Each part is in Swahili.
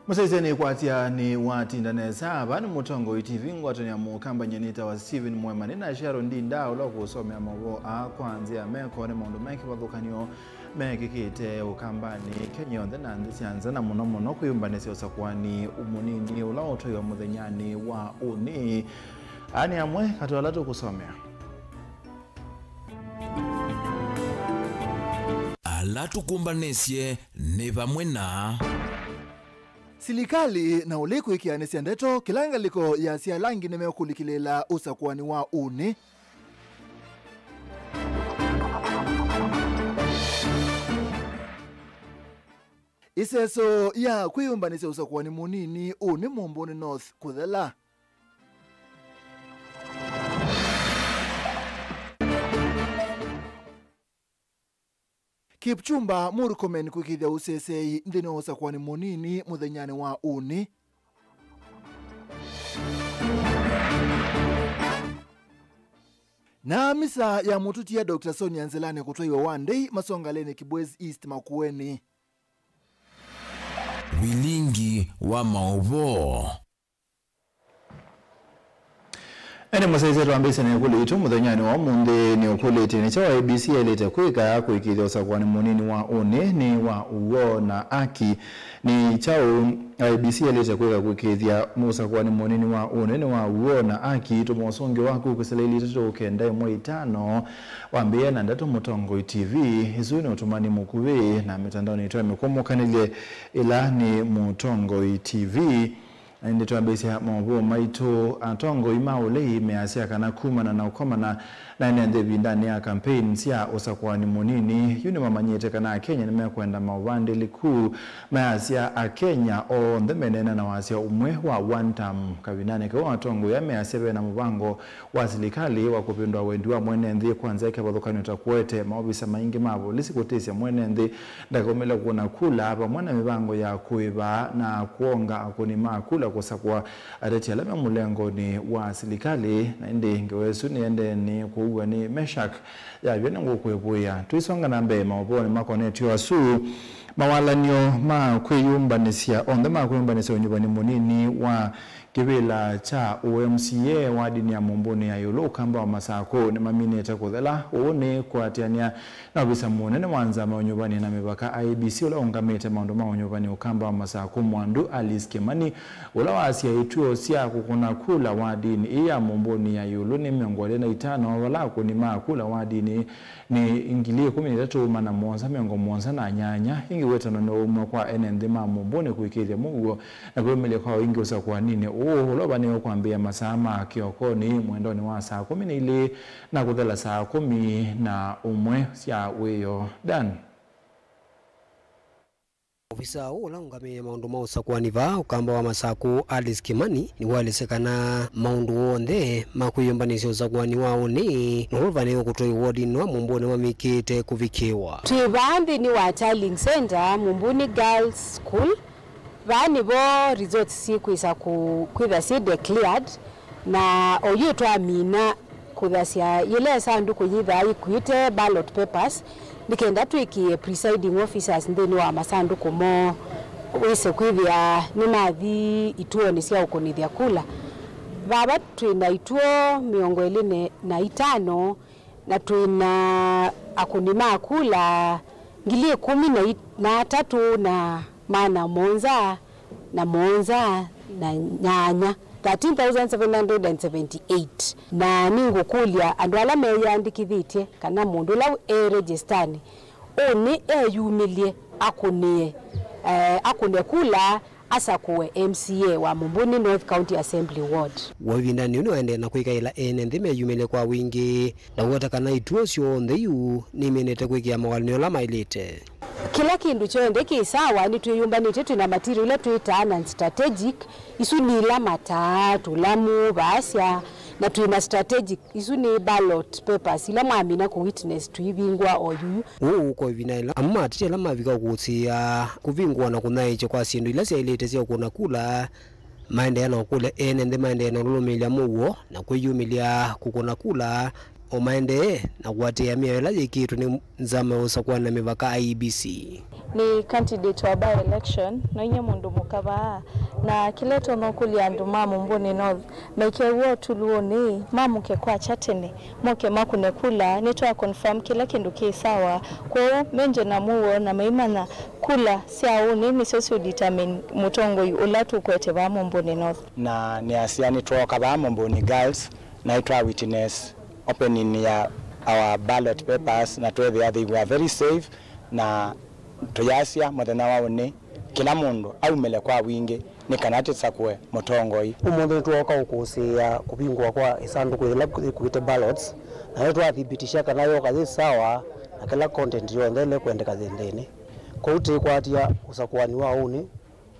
Musezeni kwatia ni watindaneza abani mutongo TV ngwatanya mu kambanya nita wa Steven Mwemani na Sharon Ndinda uloko usome amawo akwanzia meko ne mondo meki badukanyo mekikite ukambani Kenya ndana ndisianza na muno kuyumbanese osakwani umunini ulaoto yo muthenyani wa uni ani amwe katwala tukusomea alatukumbanesye ne bamwe na Silikali na uliku ikianesi ndeto kilanga liko ya sialangi nemekulikilela usakwani wa uni. Iseso ya kuyumbanise usakwani munini uni Mumbuni North kuthela. Kipchumba Murkomen kukithia usesei ndine usakwani munini muthenyani wa uni. Na misa ya mututia Dr. Sonia Nzelane kutwaiwa Wandei Masongaleni Kibwezi East Makueni. Wilingi wa maovo ene musaize twambise ne kulitu muthanyani wa munde ni ukuliti ni chawa ABC elete kwika kuikithia usakwani munini wa uni ni wa uwo na aki ni chao ABC elete kwika kuikithia usakwani munini wa uni ni wa uwo na aki tumosonge waku kuseleli tatu kenda mwe 5 wambie na ndato mutongo TV izuni utumani mukuwe na mitandao ni toa mikomokanile ila ni mutongo TV ndi twambise mawo maito atongo imaule imeasia kana kumana na ukomana na nende bindani ya campaign sia usakwani munini yuni mamanyete kana Kenya nimekwenda mawande liku measia a Kenya o ndemenena na wasia umwe wa one term kabinane kwa atongo yameasia na mubango wa serikali wa kupindwa wendiwa mwenende kwanza yake badokani utakwete maobisa maingi mabo lisikutesia mwenende ndakomela kuona kula hapa mwana mibango ya kuiba na kuonga akunima kula kusakwa areti alama mulengo ni wa serikali na ndi ngewesu niende ni kuwa ni Meshak ya vyene ngukwebuya tuisonga nambe maoboni makoneti wa su mawalanyo makweyumbanisia onde makweyumbanisia onyubani munini wa kibila cha OMCA wa dini ya Mumbuni ya yulu kamba wa masako ni mamini etakuthela uone kuatiania na bisa munene wanza maonyubani na mibaka IBC ula ungamete maundu maonyubani ukamba wa masako mwandu Alice Kimani ula wa asia ituo siya kukuna kula wa dini iya Mumbuni ya yulu ni miongole na 5 wala kunima kula wa dini ni ingilie 13 mana mwonza miongo mwonza na nyanya ingi wetano na umwa kwa enendima Mumbuni kuikithia mungu na kuemele kwa ingi usa kwa nini uloba ni kuambia masama kiokoni mwendoni wa saa 10 ile na kuthela saa 10 na umwe sia weyo dan Ofisa ula ungame maundu mausakwani va ukamba wa masaku Alice Kimani ni walisekana maundu wonde makuyumbanisi usakwani wao ni nuhulvani ukutoi wodi nwa Mumbuni wa mikite kuvikiwa Tuibandi ni wa Child Center Mumbuni Girls School Vani bo resort siku isa kwitha si declared na oyutwa Amina kuthasia ile sanduku yitha ikuite ballot papers nikenda twikie presiding officers ndeni wa masanduku mo wise kwithia ni mathi ituo ni cia ukunithia kula baba twina ituo 25 na twina akunima kula ngilie 13 na mana monza na nyanya 13,778 na ningu kulia andu ala meyandikithitye kana mundu lau registani oni yumilie akunie kula asakuwe MCA wa Mumbuni North County Assembly Ward wavinda ni unaende na kuikaila ene meyumile kwa wingi na wata kana ituo sio ntheyu ni menete kuikia mawalini ola mailite kila kindu choende kisawa ni tuyumbanite tuna material tuitana strategic isu ni la matatu lamu basya na tuina strategic isu ni ballot papers ila mwamina ku witness tuivingwa oyu uko vinaila amma titela mavika kutia kuvingwa na kunaiche kwa sindu ila sia ilete sia kuna kula maende yana kule ene maende yana lumilia muwo na kuyumilia kukuna kula omaende na kuatia miela jikitu ni nzame usakuwa na mivaka IEBC. Ni candidate wa by-election na inye mundu mukaba na kileto nokuli andu mamu Mumbuni North maike uo tuluoni mamu ke kwa chatene moke makune kula nitwa confirm kila kindu kisawa kwa menje na muo na maimana kula siauni ni socio determine mutongo ulatu kwete ba Mumbuni North na ni asiani tuoka ba Mumbuni Girls na itwa witness opening ya our ballot papers na twethe they were very safe na tuyasia muthenya wao ni kila mundu aumele kwa wingi ni kanati sakwe mutongoi umundu tuoka ukusia kupingwa kwa isanduku ila kuite ballots na yetu athibitisha kana yo kazi sawa na kila content yondele kwendeka zindeni kwa uti kwatia usakwani wa uni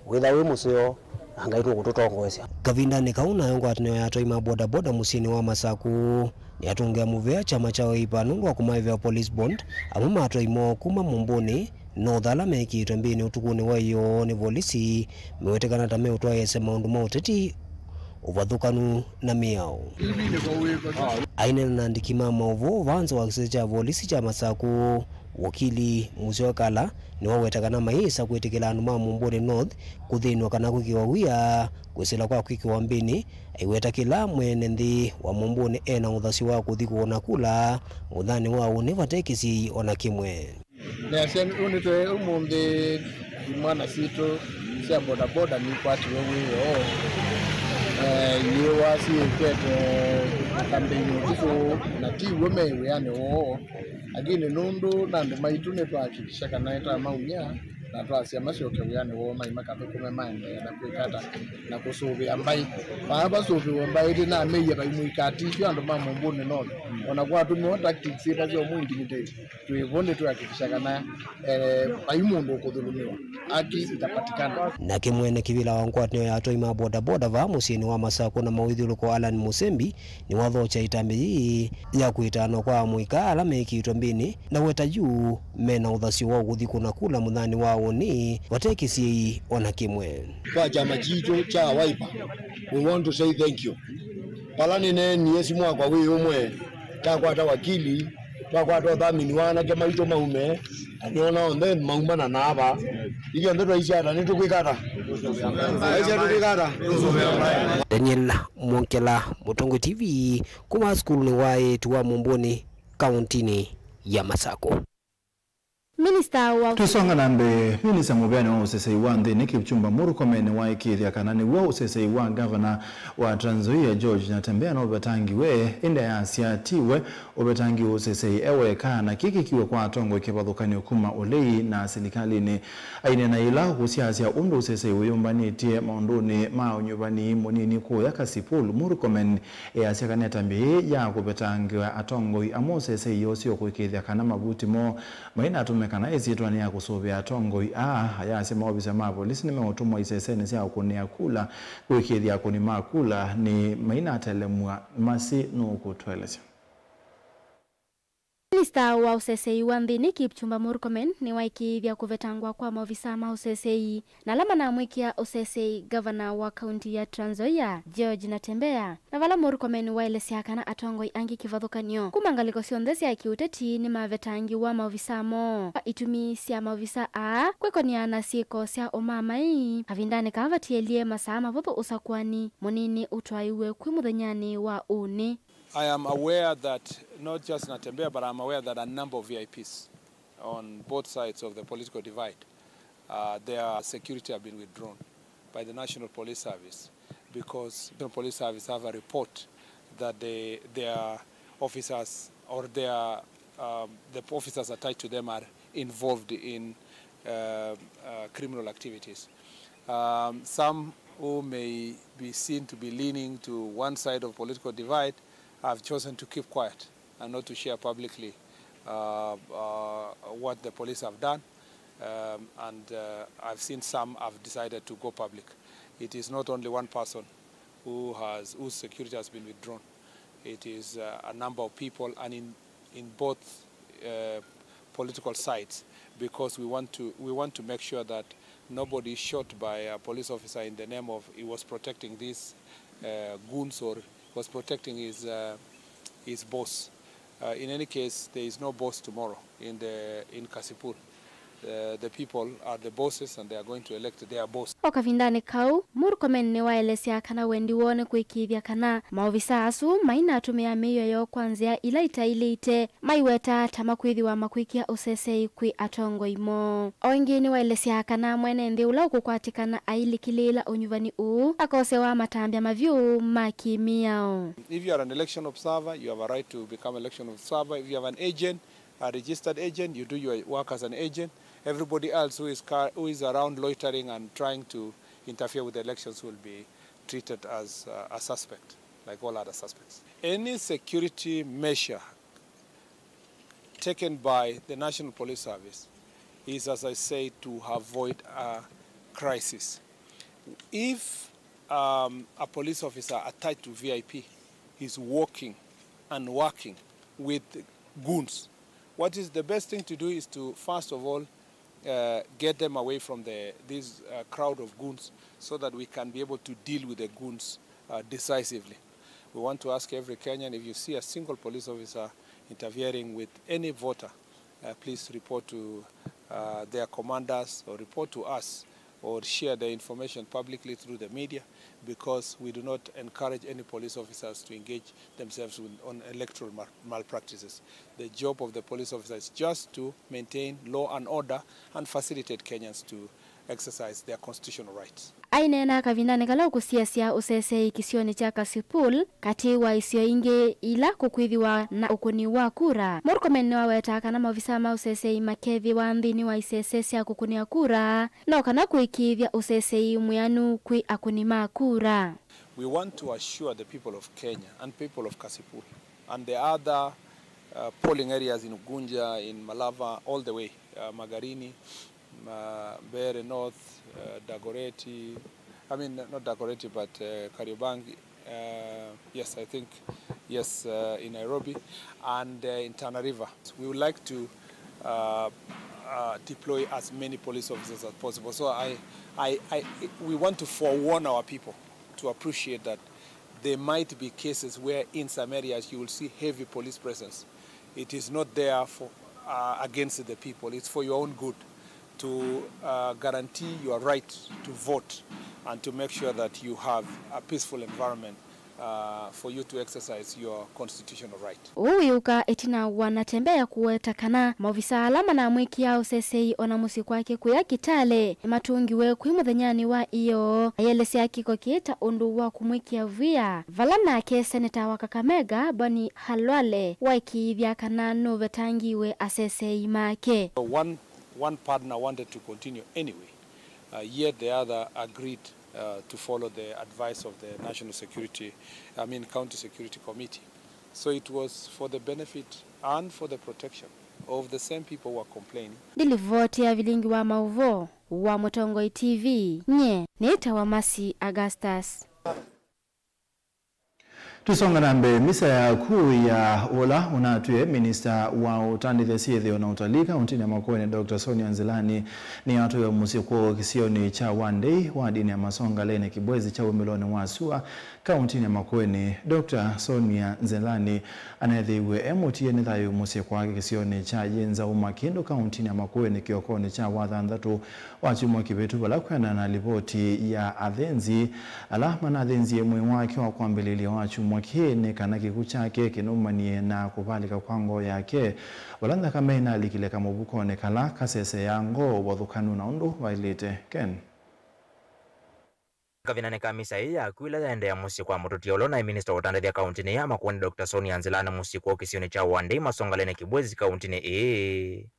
witha wi musio angaitu kututongoesya Gavinda ni kauna yongo atino ya toima boda boda musini wa Masaku ni atungia muvea chama chao ipanungu wa kumaivya police bond amuma atoimo kuma Mumbuni Northala meki itambini utukuni wa iyo ni polisi mewetekana tame utoa yese maundu mauteti uvathukanu na miao aine na ndikima maovo vanzo wa kise cha polisi cha Masaku wakili Museo Kala ni wawetakana maisa kuitikila andu ma Mumbuni North kuthinwa kana kukiwawia kwisila kwa kwikiwambini aiweta kila mwene nthi wa Mumbuni ena uthasi wa kuthi kuona kula uthani wao ni vatekisi ona kimwe Nese unitwe umundi imwana situ sia boda boda ni kwati wewe yewa si kwete kampeni kufu na ti wewe yani agine nundu na ndo maitu ne twakikisha kana eta maunya na twasia mashoke yani maima kathukome mande na kwikata na kusubi ambai baba subi ambai na meya baimuikati sio ndo mama Mumbuni North ona kwa tu tactics ita sio mwingi nite tuivonde twakikisha kana baimundu kuthulumiwa aki itapatikana na kimwene kivila wankwatnyo ya toima boda boda va musini wa Masaku na mawithuluko Alan Musembi ni wathocha itambi ya kuitano kwa muikala meki itombini na weta juu mena uthasi wa guthi kuna kula muthani wao ni watekisi ona kimwe kwa chama chicho cha Wiper. We want to say thank you palani ne ni esimwa kwa wi umwe takwata wakili takwata dhamini wana kama hicho maume aniona onde maumana na aba iyo ndo ishara ni tukwikata Daniel Monkela Mutongo TV kuma school ni wae tuwa Mumbuni kauntini ya Masaku. Minister wa tusonga nambe Minister Mubani wa usesei wa nthini Kipchumba Murkomen wa ikithia kanani wa usesei wa governor wa Trans Nzoia George Natembeya na ubetangiwe inda ya asiatiwe ubetangi usesei ewe kana kiki kiwe kwa atongo ikipathukani ukuma ulei na serikali ni aine na ila kusiasia undu usesei uyumbanitie maunduni maunyubani munini kuya Kasipulu Murkomen asiakani Natembeya ya kubetangiwa atongo amo usesei yosio kuikithia kana mabuti mo maina atume kana ezitwa ni akusubia tongoi yasema obisa ma polisi nimeotumwa isesene sia kunia kula kwikithia kuni makula ni maina atelemwa masi no kutweleza. Minister wa usesei wa nthini Kipchumba Murkomen ni waikithia kuvetangwa kwa maofisa ma usesei na lama na mwikia usesei governor wa kaunti ya Trans Nzoia George Natembeya na vala Murkomen waelesea kana atongoi angi kivathukanio kumangaliko sionthe cia kiuteti ni mavetangi wa maofisa mo itumi cia maofisa kwekonia na sieko cia umamai avindani kavatielie masaa mavuthu usakwani munini utwaiwe kwi muthenyani wa uni. I am aware that not just Natembeya, but I'm aware that a number of VIPs on both sides of the political divide, their security have been withdrawn by the National Police Service because the Police Service have a report that their officers or the officers attached to them are involved in criminal activities. Some who may be seen to be leaning to one side of political divide have chosen to keep quiet and not to share publicly what the police have done. I've seen some have decided to go public. It is not only one person whose security has been withdrawn. It is a number of people, and in both political sides, because we want to make sure that nobody is shot by a police officer in the name of he was protecting these goons or was protecting his boss. In any case, there is no boss tomorrow in Kasipul. The people are the bosses and they are going to elect their boss. Okavindane kau Murkomen ni waelesea kana wendi wone kuikithia kana maofisa asu maina atumia miyo yo kwanzia ila itailite maiweta tamakwithiwa makwikia usesei kwi atongo imo. Oingi ni waelesea kana mwene nthi ula ukukwatikana ailikilila unyuvani akosewa matambia mavyu makimiao. If you are an election observer, you have a right to become election observer. If you have an agent, a registered agent, you do your work as an agent. Everybody else who is around loitering and trying to interfere with the elections will be treated as a suspect, like all other suspects. Any security measure taken by the National Police Service is, as I say, to avoid a crisis. If a police officer attached to VIP is walking and working with goons, what is the best thing to do is to, first of all, get them away from this crowd of goons so that we can be able to deal with the goons decisively. We want to ask every Kenyan, if you see a single police officer interfering with any voter, please report to their commanders or report to us or share the information publicly through the media, because we do not encourage any police officers to engage themselves on electoral malpractices. The job of the police officer is just to maintain law and order and facilitate Kenyans to exercise their constitutional rights. Ainena kavindane kala kusiasia usesei kisioni cha Kasipul kati wa isio inge ila kukwithiwa na ukuni wa kura. Murkomen ni waweta kana maofisa ma usesei makethi wa nthini wa isesesi ya kukuni ya kura na kana kuikithia usesei muyanu kwi akuni ma kura. We want to assure the people of Kenya and people of Kasipul and the other polling areas in Ugunja, in Malava, all the way, Magarini, Mbeere North, Dagoretti, I mean not Dagoretti but Kariobangi, yes I think, yes in Nairobi and in Tana River. We would like to deploy as many police officers as possible. So we want to forewarn our people to appreciate that there might be cases where in some areas you will see heavy police presence. It is not there for against the people, it's for your own good, to guarantee your right to vote and to make sure that you have a peaceful environment for you to exercise your constitutional right. Uyuka etina wanatembea kuweta kana maofisa alama na mwiki ya usesei ona musi kwake kuya Kitale matungiwe kuimuthanyani wa iyo ayelesi akiko kieta undu wa kumwiki ya via valana ke seneta wa Kakamega Boni Halwale waikithia kana no vetangiwe asesei make. One partner wanted to continue anyway, yet the other agreed to follow the advice of the County Security Committee. So it was for the benefit and for the protection of the same people who are complaining. Dilivoti ya vilingi wa mauvo wa Mutongoi TV. Nye, nita wa Masi Augustus. Tusonga nambe misa ya kuu ya Ola unatue Minister wa utandithia siethio na utalii kaunti ya Makueni Dr. Sonia Nzilani ni atu ya musiko kisioni cha One Day wa dini ya Masonga lene kibwezi cha umiloni wa Sua kaunti ya Makueni. Dr. Sonia Nzilani anayethiwe MOTN thayo musiko wake kisioni cha Jenza Umakindu kaunti ya Makueni kiokoni cha wathandatu wachumwa kibetu wala kwenda na ripoti ya athenzi alama na athenzi mwe wake wa kwambeleli wachumwa mwakine kana kiku chake kinumanie na kuvalika kwango yake walanda kamena alikileka mubukone kala kasese yango wathukanu na undu wailite Ken. Kavinane kamisa ya kuila yaende ya musiko wa mututi olo na Minister utandithia kauntini ya Makueni Dr. Sonia Nzilani musiko wa kisioni cha One Day Masonga lene kibwezi kauntini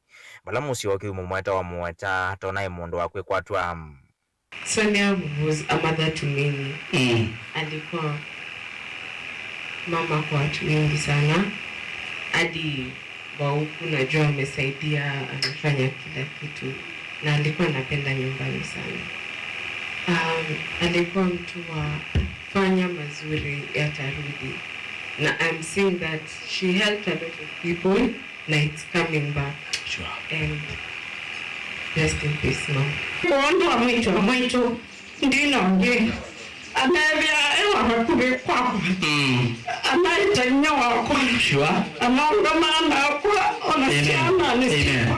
bala musiko wa kiumu mweta wa mweta tona mundu wakwe kwa tuam. Sonia was a mother to me. Alikuwa mama kwa watu wengi sana, hadi wa huku najua amesaidia, amefanya kila kitu na alikuwa anapenda nyumbani sana. Alikuwa mtu wa fanya mazuri yatarudi, na I'm seeing that she helped a lot of people na it's coming back. Sure. And rest in peace, mom. Mwendo wa mwito, ndino nge anavya ewa kubikwa anaitanya wakwa anaongamana kwa onasiana nisikwa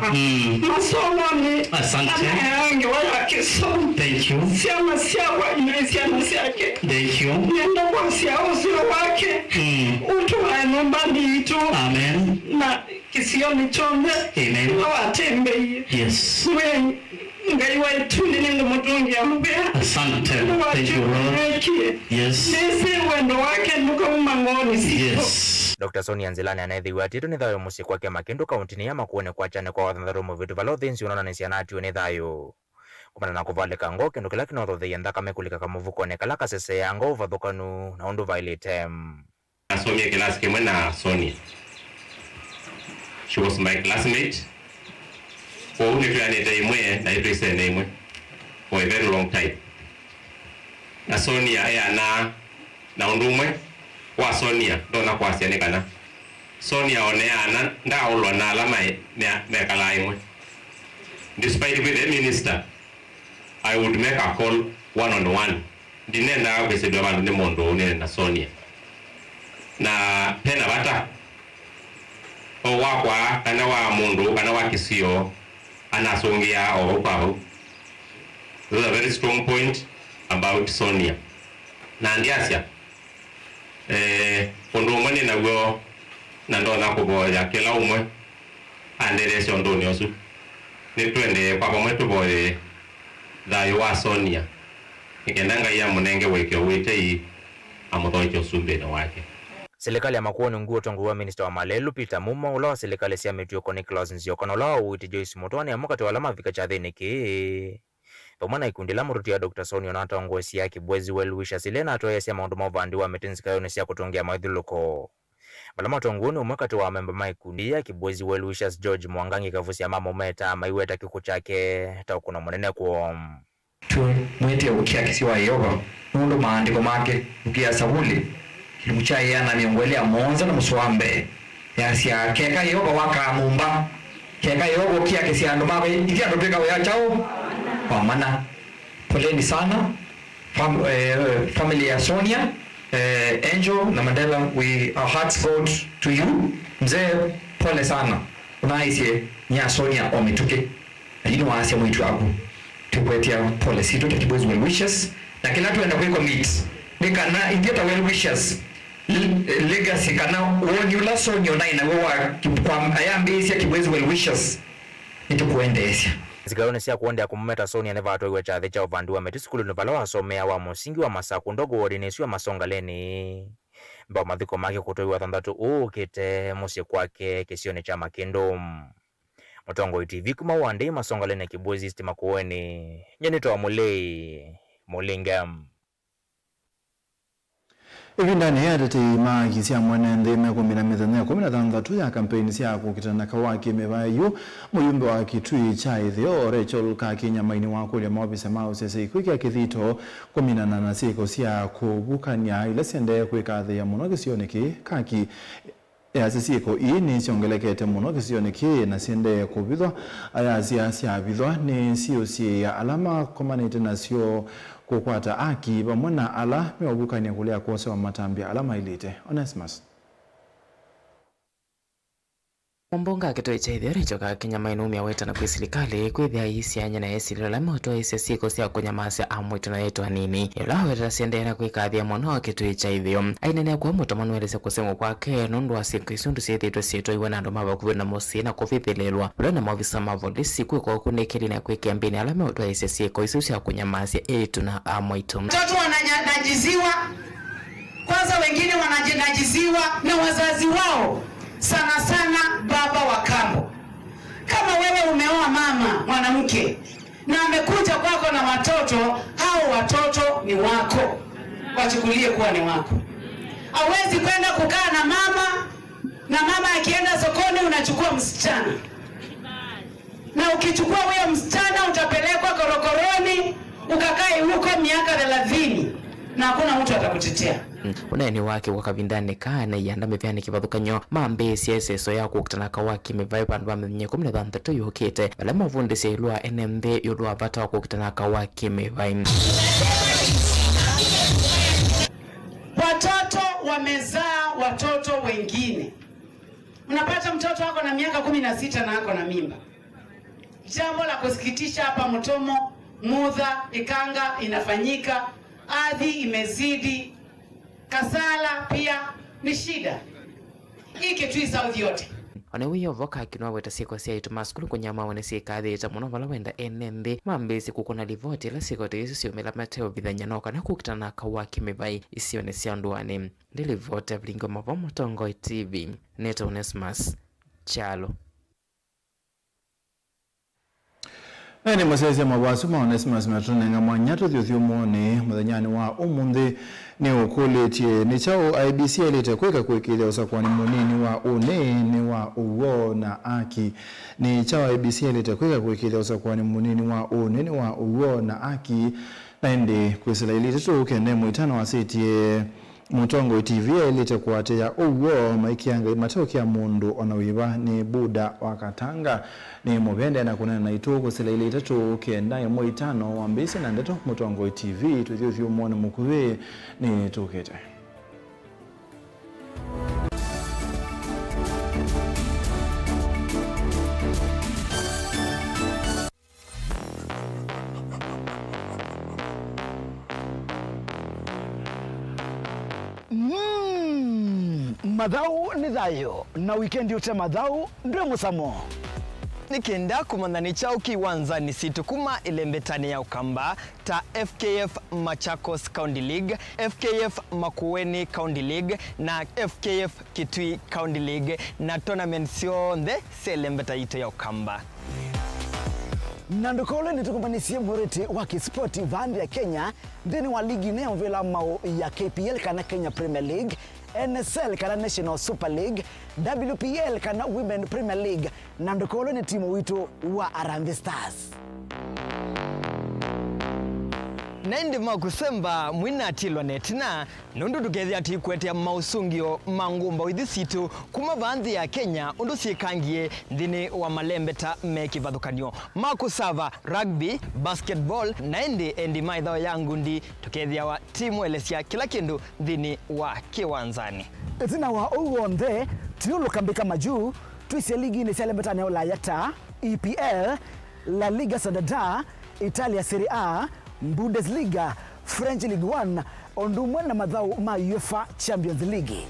masomo ni anayange wala kisomo. Thank you. Siama siawa inasiana siake. Thank you. Nendo kwa siao sio wake utu wa nyumbani itu. Amen. Na kisioni chombe. Amen. Watembe. Yes. Ngaiwa ituli nende mutungi ya mbea. Asante. Thank you, Lord. Yes. Nisi wendo wake nuka umangoni siko. Yes. Dr. Sonia Nzilani anayedhiwa atitu ni thayo musi kwake Makindu kauntini ya Makueni kwa chane kwa wathandharumu vitu valo thinsi unona nisiana atiyo ni thayo. Kumana na kuvaleka ngo kendo kila kinotho thiyenda kamekulika kamuvuko ne kala kasese yango vathukanu na undu vailetem. Nasomia kilasi kimwe na Sonia. She was my classmate. For only to anita imwe na ito isene imwe for a very long time. Na Sonia na undumwe wa Sonia dona kwa asiane kana. Sonia one ana nda ulo na alama ne kala imwe. Despite with the minister, I would make a call one-on-one. Dinenda wese doa ne mondo ne na Sonia. Na pena bata. O wakwa kana wa mondo kana wa kisio anasongea opaho. Those are very strong point about Sonia. Na ndiasia kondo mane na go na ndo na kuboya kila umwe andere siondo nyosu ni twende kwa mwetu boye thayo wa Sonia ikendanga ya munenge weke wete amuthoicho sumbe na wake. Serikali ya Makueni nguo tonguwa minister wa Malelu Peter Muma ula wa serikali sia metuyo Nicholas Nziokono ula wa uiti Joyce Mutwani ya mwakati walama vika chadhini ki. Pamana ikundi la muruti ya Dr. Sonia na hata nguwe siya kibwezi weluisha silena atoa ya siya maundu mawandi wa metinzika yone siya kutungia maidhuluko. Balama tonguni umwakati wa memba maikundi ya kibwezi weluisha George Mwangangi kavusi ya mama umeta maiweta kiku chake tau kuna mwenene kuom. Tuwe mwete ukia kisiwa yoga mundu maandiko make ukia sabuli kimuchai ya na miongwele ya monza na muswambe ya siya keka yoga waka mumba keka yoga ukia kisiya ndumabe ikia ndopeka wea chao kwa mana poleni sana family ya Sonia Angel na Mandela, our hearts go to you. Mzee pole sana unaisi nya Sonia omituke lakini waasi mwitu hapo tukwetia pole sito tukibwezi well wishes na kila tuenda kwa meet nikana ingieta well wishes legacy kana wonyula Sonia na inawewa kwa ayambisi ya kibwezi well wishes nitukuendeesha Zikaone siya kuonde ya kumumeta Sonia neva atoiwe chadhe cha uvandu wa metisikulu nubalo wa somea wa musingi wa masaku ndogo ordinesi wa Masongaleni. Mbao madhiko maki kutoiwa thandatu ukite musi kwake kisione cha Makindu. Mutongo TV kuma wande Masongaleni kibwezi isti Makueni. Nyenito wa Mulingam. Hivi ndani ya dati maagi siya mwenende mekumina mithane kumina thandatu ya kampeni siya kukitana kawaki mevayu muyumbe wa kitui cha ithio Rachel Kakinya maini wako ya mawabisa mao sese ikuiki ya kithito kumina na nasiko siya kubukanya ila siende kuikathi ya muno kisioniki kaki ya sisiko ini siongelekete muno kisioniki na siende kubidwa aya siya bidwa ni siyo siya alama kumanite na siyo kukwata aki pamwana ala mewabukania kulea kose wa matambi alama ilite Onesimus. Mbonga kitoi cha ithio Rachel Kakinya mainu mia weta na kwi serikali kwithia isi anya na esi lila moto isi siko sia kunyamasia amwitu na yetu anini ila weta siendera kwikathia mwana kitoi cha ithio ainene kwa muto manuelese kusema kwake nundu wa siku isundu siethitwe sietwa iwe na ndoma bakuwe na mosi na kufithililwa ula na mavisa mavolisi kwe kwa kunekeli na kweke mbini alame watu wa isi siko isu sia kunyamasia yetu na amwitu. Mtoto wananajiziwa kwanza, wengine wanajinajiziwa na wazazi wao, sana sana baba wa kambo. Kama wewe umeoa mama mwanamke na amekuja kwako na watoto, hao watoto ni wako, wachukulie kuwa ni wako. Hawezi kwenda kukaa na mama akienda sokoni unachukua msichana, na ukichukua huyo msichana utapelekwa korokoroni ukakae huko miaka 30 na hakuna mtu atakutetea. Uneni wake wakavindane kana yanda mevyani kivathukanyo mambesi eseso ya kukutana kawaki mevai pandu wa mwenye 13 yuhukite bala mavundi seilua NMB yulua vata wa kukutana kawaki mevai. wamezaa watoto wengine. Unapata mtoto wako na miaka 16 na ako na mimba. Jambo la kusikitisha hapa Mutomo, Mudha, Ikanga inafanyika, ardhi imezidi, Kasala pia ni shida. Hii kitu South yote. Onewiyo voka kinwa weta siku sia itu maskulu kunyama wane sika adhita muna vala wenda enende mambezi kukuna livoti la siku te isio mela mateo vidhanya noka na kukitana kawaki mivai isio nesi anduane ndili vote vlingo mavomo tongo TV Neto Onesmus Chalo. Ene masese mawasu Onesmus matunenga mwanyato thiuthumone muthanyani wa umuthi ni ukuletie ni chao IBC elete kweka kwekile usakwani munini wa unene wa uwo na aki ni chao IBC elete kweka kwekile usakwani munini wa unene wa uwo na aki naende kwisila ilite tu kende mwitano wasetie Mutongo TV elete kwate ya uwo maikianga matoki ya mundu onawiba ni Buda wakatanga ni mubende na kuna na itu kusila ilite tu kenda ya mwitano wambisi na ndeto Mutongo TV tuthio mwone mukuwe ni tukete. Madhau ni thayo na weekend yote madhau ndre musamo nikenda kumandhani chao kiwanza ni situ kuma ilembetani ya ukamba ta FKF Machakos County League, FKF Makueni County League na FKF Kitui County League na tournament sionde selembeta ito ya ukamba. Nandukole ni tukumbanisie mwerete wa kispoti vandi ya Kenya dhini wa ligi neo vila mao ya KPL kana Kenya Premier League, NSL kana National Super League, WPL kana Women Premier League. Nandukole ni timu wito wa Harambee Stars. Naindi makusemba mwina atilwa netina nundu tukezi ati kwete mausungio mangumba withisitu kuma vandhi ya Kenya undu sikangie ndini wa malembeta meki vadhukanyo makusava rugby, basketball naindi endi maidhao yangu ndi tukezi wa timu elesia kila kindu ndini wa kiwanzani etina wa uwonde tiulu kambika majuu tuisia ligi ni selembeta neo la yata EPL, La Liga Santander, Italia Serie A, Bundesliga, French League 1, ondumwe na madhau ma UEFA Champions League.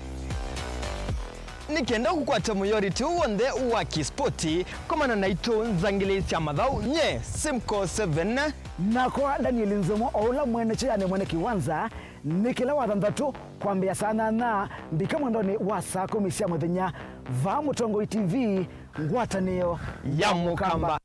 Nikenda kukwata muyori tu wonde wa kispoti komana na ito nzangilisi ya madhau nye Simco 7 na kwa Daniel Nzomo oula mwene chayane mwene kiwanza nikila wathandatu kwambia sana na mbika mwandoni wa saa 10 cia muthenya va Mutongo TV ngwatanio ya mukamba.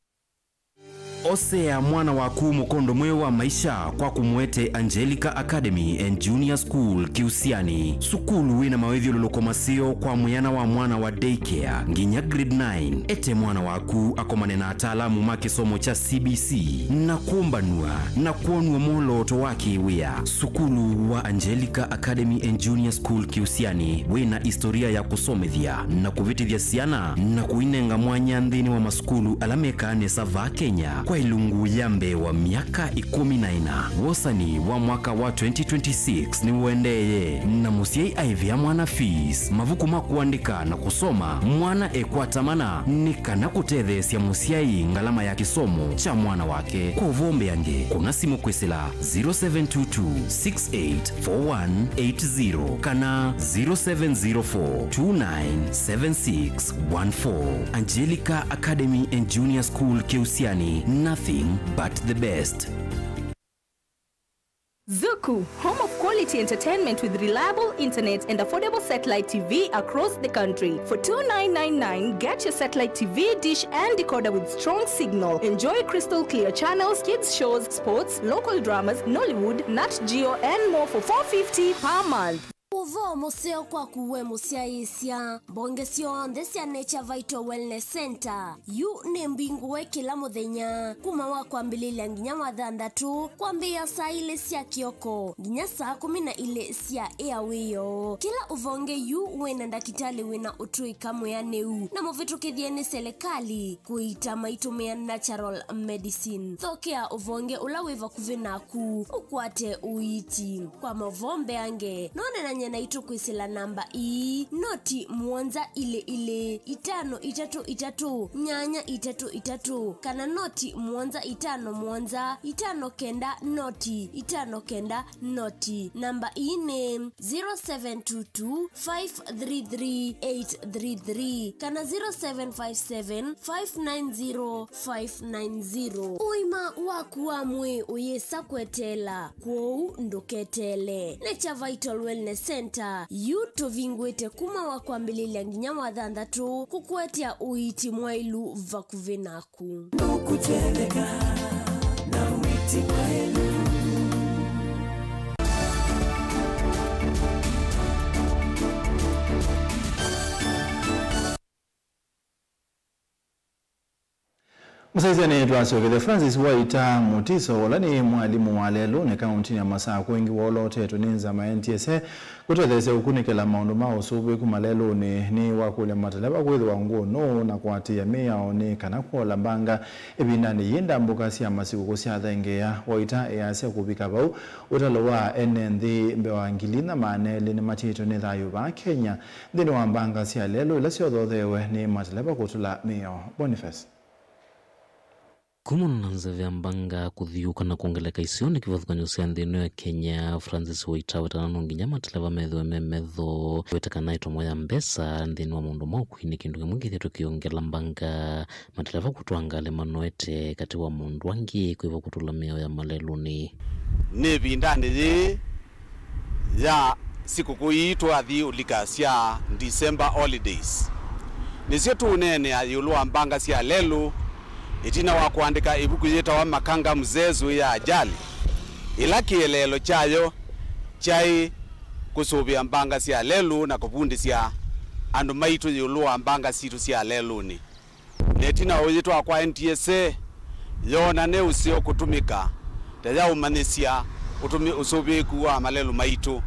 Osea mwana waku mukondo mwe wa maisha kwa kumwete Angelica Academy and Junior School Kiusiani. Sukulu wina mawethio lolokomasio kwa muyana wa mwana wa daycare nginya grade 9. Ete mwana waku akomane na ataalamu makisomo cha CBC na kuombanua na kuonua moloto wake wea. Sukulu wa Angelica Academy and Junior School Kiusiani wina historia ya kusomethia na kuvitithia siana na kuinenga mwanya ndini wa masukulu alameka nesa va Kenya kwa ilungu yambe wa miaka 14. Wosani wa mwaka wa 2026 ni uendeye na musiai aivia mwana fees mavuku makuandika na kusoma mwana ekwatamana nika na kutethesia musiai ngalama ya kisomo cha mwana wake. Kwa uvombe yange kuna simu kwesila 0722684180 kana 0704297614. Angelica Academy and Junior School Kiusiani, nothing but the best. Zuku, home of quality entertainment with reliable internet and affordable satellite TV across the country. For $29.99, get your satellite TV dish and decoder with strong signal. Enjoy crystal clear channels, kids shows, sports, local dramas, Nollywood, Nat Geo and more for $4.50 per month. Uvo museo kwa kuwe musia isia bonge sionde cia Nature Vital Wellness Center yu ni mbinguwe kila muthenya kuma wa kwambililia nginya mathandatu kwambia saa ile cia kioko nginya saa 12 cia airwayo. Kila uvonge yu wena ndakitali wena utui kamwe ya neu na muvitukithie ni serikali kuita maitumia natural medicine. Thokea uvonge ula wiva kuvinaku ukwate uiti kwa mavombe ange none na na itu kwisila namba ii noti muonza ile ile itano itatu itatu nyanya itatu itatu kana noti muonza itano muonza itano kenda noti itano kenda noti namba ii ne 0722 533 833 kana 0757 590 590 uima wakuwa mwe uyesa kwetela kwou ndoketele Nature Vital Wellness Center yuto vingwete kuma wakwambililia nginya wathandatu kukwetia uiti mwailu vakuvenaku kuteleka na uiti mwailu. Msaizani twasogele Francis Waita Mutiso walani mwalimu wa lelo ne kaunti ya Masako wengi wolote tuninza ma NTSA kutodese ukunikela maundu mao subwe kumalelo ni wakule matalaba kwithwa ngono na kwatia meya one kana kola mbanga ebinani yenda mbokasi amasiku kusyathengeya Waita eyase kubika bau utalowa NND mbewangilina manele ne matito ne thayo ba Kenya ndini wa mbanga sia lelo ilasio thothewe ni matalaba kutula meya Boniface Kumuna nzavya mbanga kuthiuka na kuongeleka isioni kivathukanyo sia nthino ya Kenya Francis Waita wetanano nginya mataleva metho wetakanaitwa moya mbesa nthino wa mundu mau kuhini kindu kimwe kithitwo kiongela mbanga mataleva kutwangale manoete kati wa mundu wangi kwiva kutula meo ya maleluni ni vindani ye ya siku kuitwa athi ulika sia December holidays nisio tu nene ya yulua mbanga sia lelu itina wa kuandika ibuku yeta wa makanga mzezu ya ajali ila kielelo chayo chai kusubia mbanga sia lelu na kupundi sia andu maitu yulua mbanga situ sia lelu ni netina oyetwa kwa NTSA yona ne usio kutumika teja umanisia usubi kuwa malelu maitu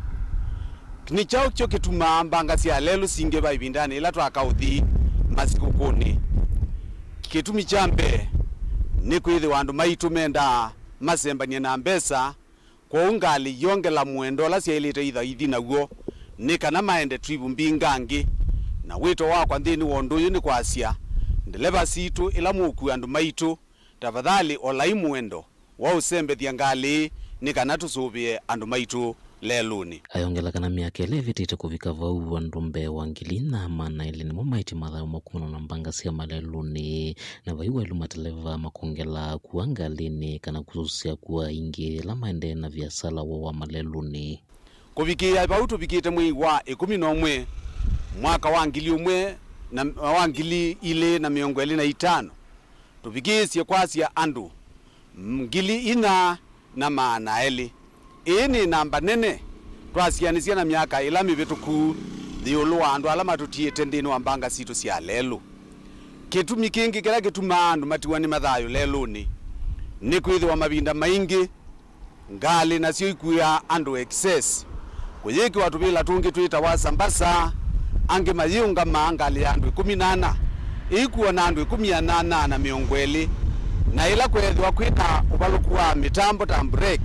ni chao kyo kituma mbanga sia lelu singe ba ibindani ila twakauthi masikukuni kitumi chambe ni kwithi wandu maitu menda masembanie na mbesa kwa ungali yongela mwendo la sielite itha ithi naguo ni kana maende tribu mbingangi na wito wakwa nthini wondu yu ni kwasia ndeleva situ ila muku andu maitu tafadhali olai mwendo wa usembethia ngali ni kana tusubie andu maitu leluni ayongela kana miaka ele vitite kuvika vau wandu mbe wangilina mana ile ni mumaiti mathayo makumuna na mbanga sia maleluni na vaiwa ilu mataleva makongela kuangalini kana kususia kuwa ingi la maende na viasala wa maleluni kuvikia vau tuvikite mwi wa 11 mwaka wa ngili umwe na wangili ile na miongo ile na 5 tuvikisie kwasia andu ngili ina na maana eli ini namba nene twasianisia na miaka ila mivituku thiulu andu ala matutiite ndini wa mbanga situ sia lelu kitumi kingi kila kituma andu matiwani mathayo leluni ni kwithiwa mavinda maingi ngali nasio ikuya andu excess kuyiki watu bila tungi twita wa sambasa ange mayiunga maangali andu 18 ikuwa na andu 18 na miongweli na ila kwethiwa kwita ubaluku wa mitambo ta break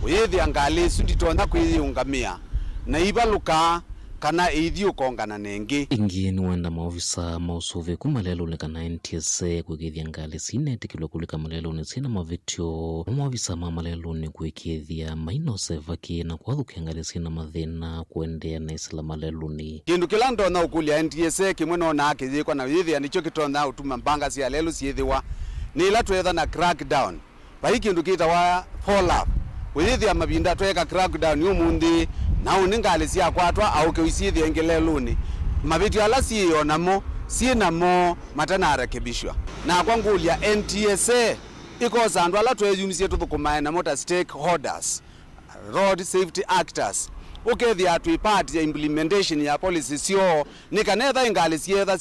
uyethi angali sunditona kwiungamia na ibaluka kana ithio kongana nengi ingi ni wenda maofisa mausuve kumalelo le kana NTSA kwikithia ngali sine tikilwa kulika malelo ni sina mavitio maofisa mamalelo ni kwikithia maino sevaki na kwathukia ngali sina mathina kuendea na isla malelo ni kindu kila ndona ukulia NTSA kimwe nona akithikwa na yithia nicho kitona utuma mbanga cia lelo ciithiwa ni ila twetha na crackdown bai kindu kita wa follow up uyithia mabinda tweka crackdown yumundi na uningali cia kwatwa au kiwisithia engeleluni mabitio ala sionamo sinamo matana rekebishwa na kwangulia NTSA ikoza andu ala tweyumisie tuthukumae na motor stakeholders road safety actors ukethia atwipati ya implementation ya policy sio nikanetha ingali sietha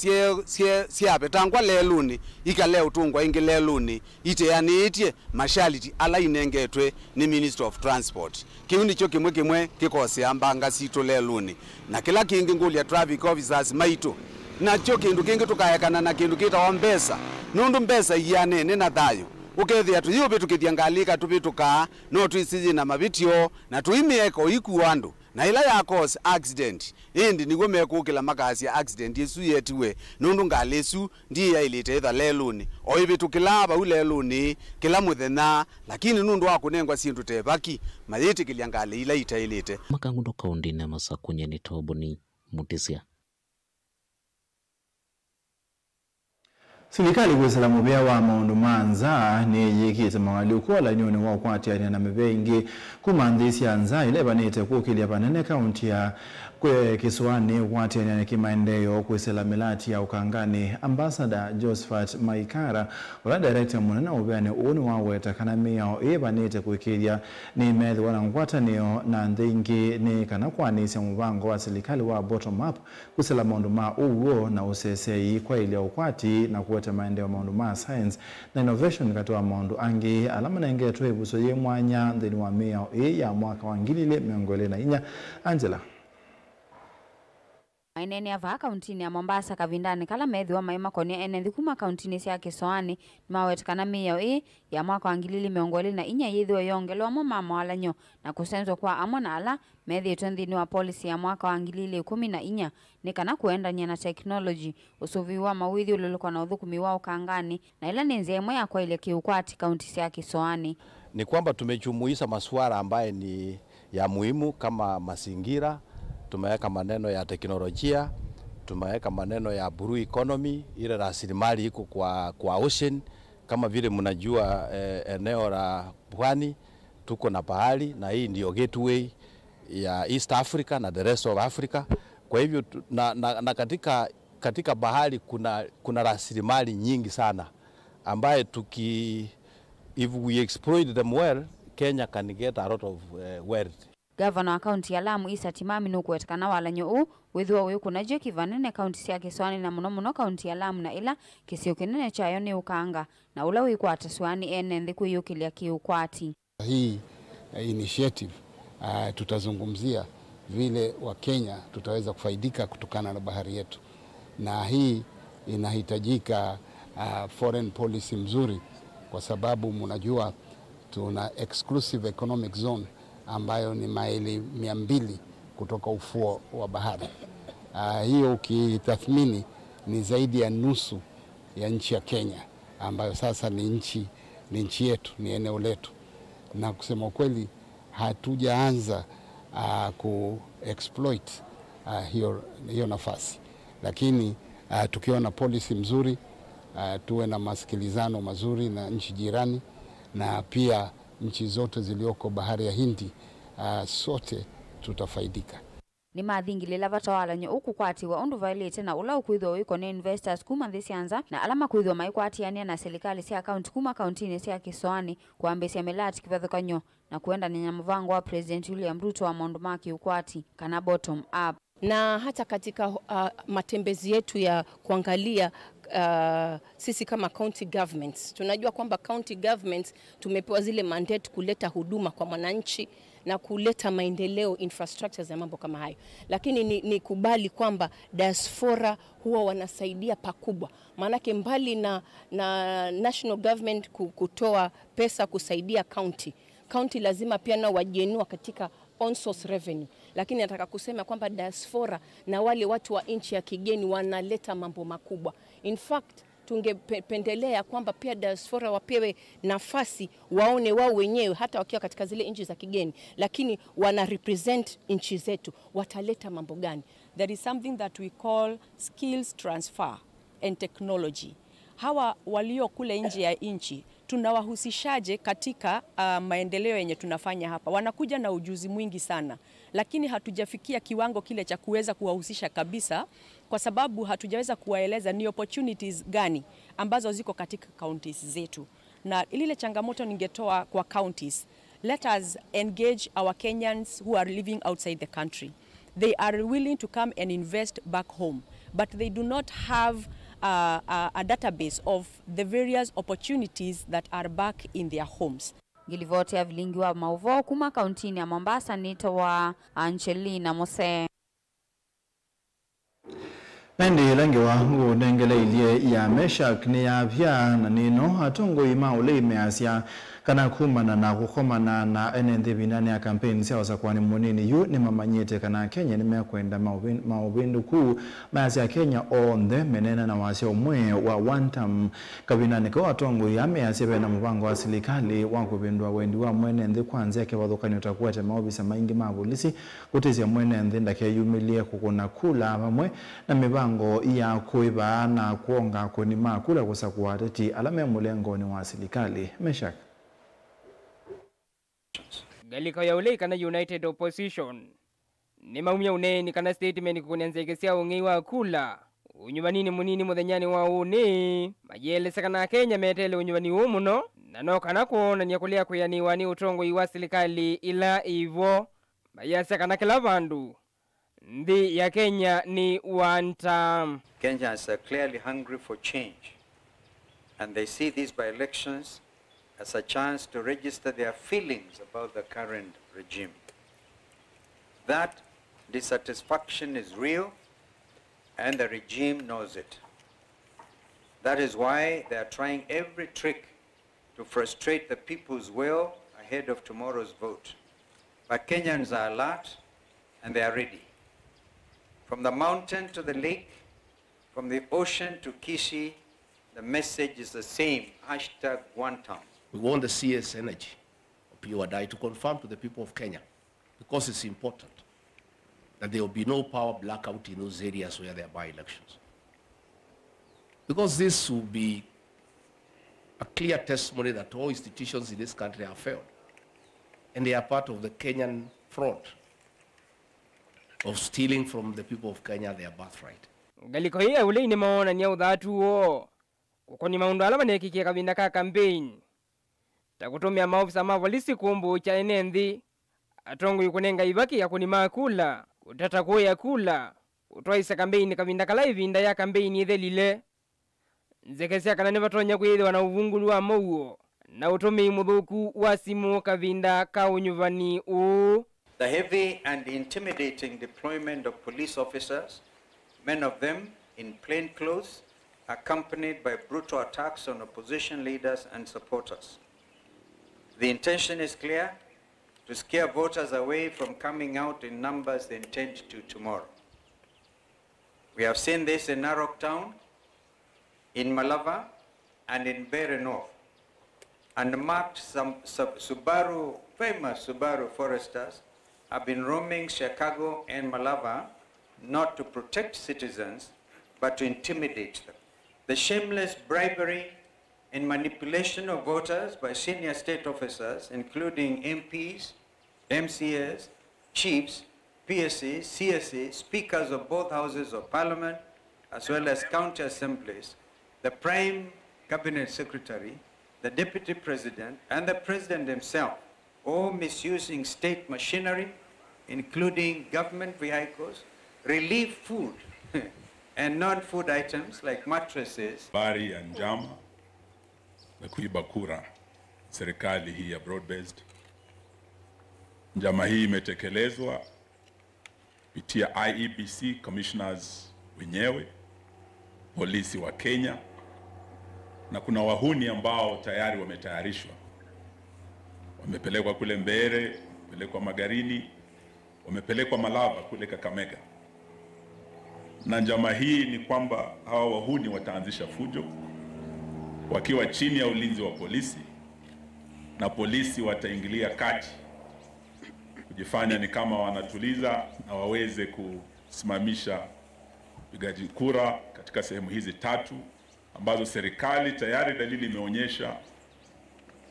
siapetangwa leluni ikale utungwa ingileluni iteaniitie mashaliti ala inengetwe ni Minister of Transport kiundi cho kimwe kikose mbanga situ leluni na kila kingi ngulia traffic officers maitu na cho kindu kingi tukayekana na kindu kita wa mbesa nundu mbesa iyane na thayo ukethia tuyubi tukithia ngalika tubituka no tuisiji na mabitio na tuimieko iku andu na ila ya cause accident indi niguo mekukila makasi ya accident yesu yetiwe nundu ngalesu ndi ya ilite etha leluni o ibitu kilaba uleluni kila muthenya lakini nundu wakunengwa sindu tebaki mayiti kiliangale ila itailite makangundo kaundi na masakunye ni toboni mutisia. Serikali gwesela mubea wa maundu manza ni yikite mawali ukola nyoni wa kwatiania na mbengi kumandhisi anza ile banete kukilia panene kaunti ya kwe Kisuani kwatiania na kimaendeleo kwesela milati ya ukangani. Ambassador Josephat Maikara wala director munena ubeane uni waweta kanamia banete kukilia ni medhi wana ngwatanio na ndingi ni kanakwanisi mubango wa serikali wa bottom up kwesela maundu ma uwo na usesei kwa ile ukwati na kuweta maendeleo maundu ma science na innovation katoa maundu angi alama na inge tuwe buso ye mwanya ndeni wa mea ya mwaka wa ngilile miongole na inya. Angela Mainene ya kauntini ya Mombasa kavindani kala medhi wa maima konia enethi kuma kauntini siya Kisuani mawetekana mea ya mwaka wa ngilile miongole na inya yedhiwa yongelo wa mama wala nyo na kusenzo kwa amona ala medhi itondhini wa policy ya mwaka wa ngilile 14 nikana kuenda nyana technology usuviwa mawidhi ululuko na udhukumi wao kangani na ila nenzemo ya kwa ile kiukwati kaunti siya Kisuani. Ni kwamba tumejumuisha masuala ambaye ni ya muhimu kama mazingira, tumeweka maneno ya teknolojia, tumeweka maneno ya blue economy, ile rasilimali iko kwa ocean kama vile mnajua eneo la pwani tuko na bahari na hii ndio gateway ya East Africa na the rest of Africa. Kwa hivyo na katika bahari kuna rasilimali nyingi sana ambaye if we exploit them well, Kenya can get a lot of wealth. Governor wa kaunti ya Lamu Isa Timami nukuwetekana wala nyo withuwa uyu kunajio kivanene kaunti siya Kisuani na muno kaunti ya Lamu na ila kisio kinene chayo ni ukanga na ula wikwata suani enenthi kuyukilia kiukwati. Hii initiative tutazungumzia vile wa Kenya tutaweza kufaidika kutokana na bahari yetu, na hii inahitajika foreign policy mzuri kwa sababu mnajua tuna exclusive economic zone ambayo ni maili 200 kutoka ufuo wa bahari. Hiyo ukitathmini ni zaidi ya nusu ya nchi ya Kenya ambayo sasa ni nchi yetu, ni eneo letu. Na kusema kweli hatujaanza ku-exploit hiyo nafasi. Lakini tukiona policy mzuri, tuwe na masikilizano mazuri na nchi jirani na pia nchi zote zilioko bahari ya Hindi, sote tutafaidika. Ni mathingilila vatawala nyo ukukwatiwa undu violate na ula ukuithwa wiko na investors kuma thisi anza na alama kuithwa maikwatiania na serikali siya account kuma kauntini siya Kisuani kuambisia melati kivathukanyo na kuenda ni nyamuvango wa President William Ruto wa maundu maki ukwati kana bottom up. Na hata katika matembezi yetu ya kuangalia sisi kama county governments, tunajua kwamba county governments tumepewa zile mandate kuleta huduma kwa mwananchi na kuleta maendeleo infrastructures na mambo kama hayo. Lakini ni kubali kwamba diaspora huwa wanasaidia pakubwa. Maanake mbali na national government kutoa pesa kusaidia county lazima pia na wajenua katika on source revenue. Lakini nataka kusema kwamba diaspora na wale watu wa nchi ya kigeni wanaleta mambo makubwa. In fact, tungependelea kwamba pia diaspora wapewe nafasi waone wao wenyewe hata wakiwa katika zile nchi za kigeni, lakini wana represent nchi zetu, wataleta mambo gani? There is something that we call skills transfer and technology. Hawa walio kule nje ya nchi tunawahusishaje katika maendeleo yenye tunafanya hapa? Wanakuja na ujuzi mwingi sana, lakini hatujafikia kiwango kile cha kuweza kuwahusisha kabisa, kwa sababu hatujaweza kuwaeleza ni opportunities gani ambazo ziko katika counties zetu. Na ile changamoto ningetoa kwa counties, let us engage our Kenyans who are living outside the country. They are willing to come and invest back home, but they do not have a database of the various opportunities that are back in their homes. Gilivote ya vilingi wa mauvo kuma kauntini ya Mombasa nito wa Angelina Mose. Nende langi wangu nengele ilie ya Meshak ni ya vya na nino hatungo ima ule imeasya kana kumana na kukomana na enende binane ya kampeni sia wasakwani munini yu ni mamanyete kana Kenya ni mekwenda maubindu kuu maasi ya Kenya onde menena na wasi omwe wa wantam kabinane kwa watongo ya measibe na mpango wa serikali wakubindwa wendi wa mwenende kwanza yake wathukani utakuwa maobisa maingi mabolisi kutizia mwenende ndake yumilie kukuna kula bamwe na mibango ya kuiba na kuonga kuni makula kusakuwa teti alame mulengo ni wa serikali Meshak Galiko ya ule kana United Opposition ni maumya uneni kana statement kunyanzekesia ungi wa kula unyubanini munini muthenyani wa une majele sakana Kenya metele unyubani umuno nano kana kuona ni kulia kuyaniwa ni utongo iwa serikali ila ivo mayasa kana kila vandu ndi ya Kenya ni one term. Kenyans are clearly hungry for change and they see these by-elections as a chance to register their feelings about the current regime. That dissatisfaction is real and the regime knows it. That is why they are trying every trick to frustrate the people's will ahead of tomorrow's vote. But Kenyans are alert and they are ready. From the mountain to the lake, from the ocean to Kishi, the message is the same, #OneTown. We want the CS Energy of PUADI to confirm to the people of Kenya, because it's important, that there will be no power blackout in those areas where there are by-elections. Because this will be a clear testimony that all institutions in this country have failed. And they are part of the Kenyan fraud of stealing from the people of Kenya their birthright. Galiko hii ule ni maona ni udhatu wo. Kukoni maundu alama nekikia kabinda ka campaign. Takutumia maofisa mavolisi kumbu cha enendi. Atongo yukunenga ibaki ya kuni makula. Utata kuya kula. Utoisa campaign kabinda kala ivinda ya campaign yethe lile. Nzekesia kanane batonya kuyethe wana uvungulu wa mouo. Na utumi mudhuku wa simu kabinda ka unyuvani u. The heavy and intimidating deployment of police officers, many of them in plain clothes, accompanied by brutal attacks on opposition leaders and supporters. The intention is clear, to scare voters away from coming out in numbers they intend to tomorrow. We have seen this in Narok Town, in Malava, and in Bere North. Unmarked famous Subaru foresters have been roaming Chicago and Malava not to protect citizens, but to intimidate them. The shameless bribery and manipulation of voters by senior state officers, including MPs, MCAs, chiefs, PSAs, CSAs, speakers of both houses of parliament, as well as county assemblies, the prime cabinet secretary, the deputy president, and the president himself, all misusing state machinery, including government vehicles, relief food, and non-food items like mattresses. Bari ya njama na kuiba kura serikali hii ya broad-based. Njama hii imetekelezwa kupitia IEBC commissioners wenyewe, polisi wa Kenya, na kuna wahuni ambao tayari wametayarishwa. Wamepelekwa kule Mbere, wamepelekwa Magarini, wamepelekwa Malava kule Kakamega. Na njama hii ni kwamba hawa wahuni wataanzisha fujo wakiwa chini ya ulinzi wa polisi, na polisi wataingilia kati kujifanya ni kama wanatuliza na waweze kusimamisha upigaji kura katika sehemu hizi tatu ambazo serikali tayari dalili imeonyesha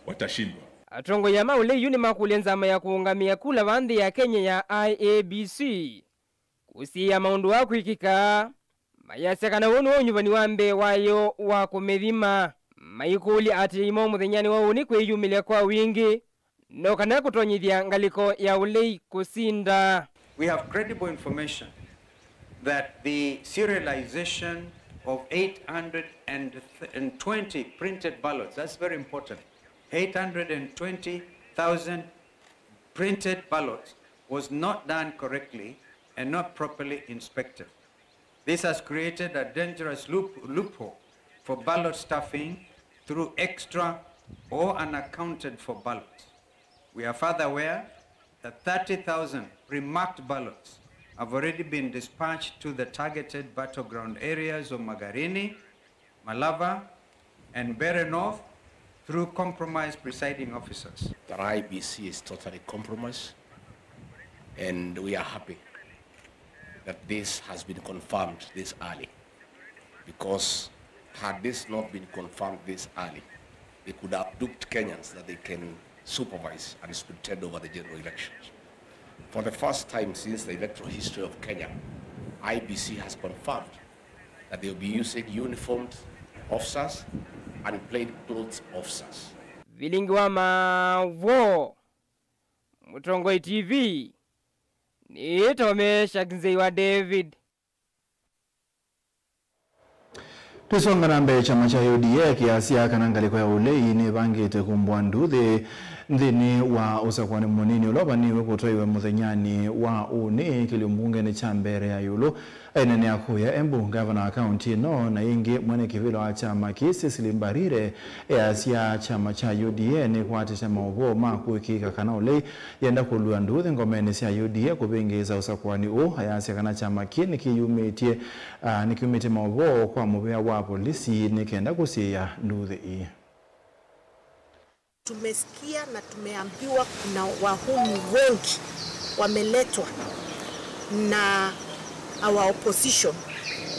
watashindwa. Atongo ya maule yuni makulienzama ya kuungamia kula vandi ya Kenya ya IABC. Kusia maundu waku ikika. Mayasakana wonu wanyubani wambe wayo wakumedhima. Maikuli ati imo muthenyani wa uni kwe yumilia kwa wingi. No kana kutonyithia ngaliko ya ulei kusinda. We have credible information that the serialization of 820 printed ballots, that's very important, 820,000 printed ballots was not done correctly and not properly inspected. This has created a dangerous loophole for ballot stuffing through extra or unaccounted for ballots. We are further aware that 30,000 pre-marked ballots have already been dispatched to the targeted battleground areas of Magarini, Malava, and Bere North through compromised presiding officers. The IBC is totally compromised, and we are happy that this has been confirmed this early, because had this not been confirmed this early, they could have duped Kenyans that they can supervise and pretend over the general elections. For the first time since the electoral history of Kenya, IBC has confirmed that they will be using uniformed officers and plainclothes officers. Vilingiwa mavo Mutongoi TV ni Tomesha Kinzeiwa David. Tusonga na mbele chama cha UDA kiasi akanangaliko ya ulei ni bangite kumbwanduthi nthini wa usakwani munini uloba niwe kutoiwe muthenyani wa uni kiliumbunge ni cha mbere ya yulu ainene akuya Embu governor akaunti no na ingi mwene kivilo wa chama kisi silimbarire ya chama cha UDA ni kuatisha maubo makuikika kana ulei yenda kulua nduthi ngomeni sia UDA kubingiza usakwani ayasi kana chama kini kiyumitie nikiumite maubo kwa mubea wa polisi nikenda kusia nduthi. Tumesikia na tumeambiwa kuna wahuni wengi wameletwa na our opposition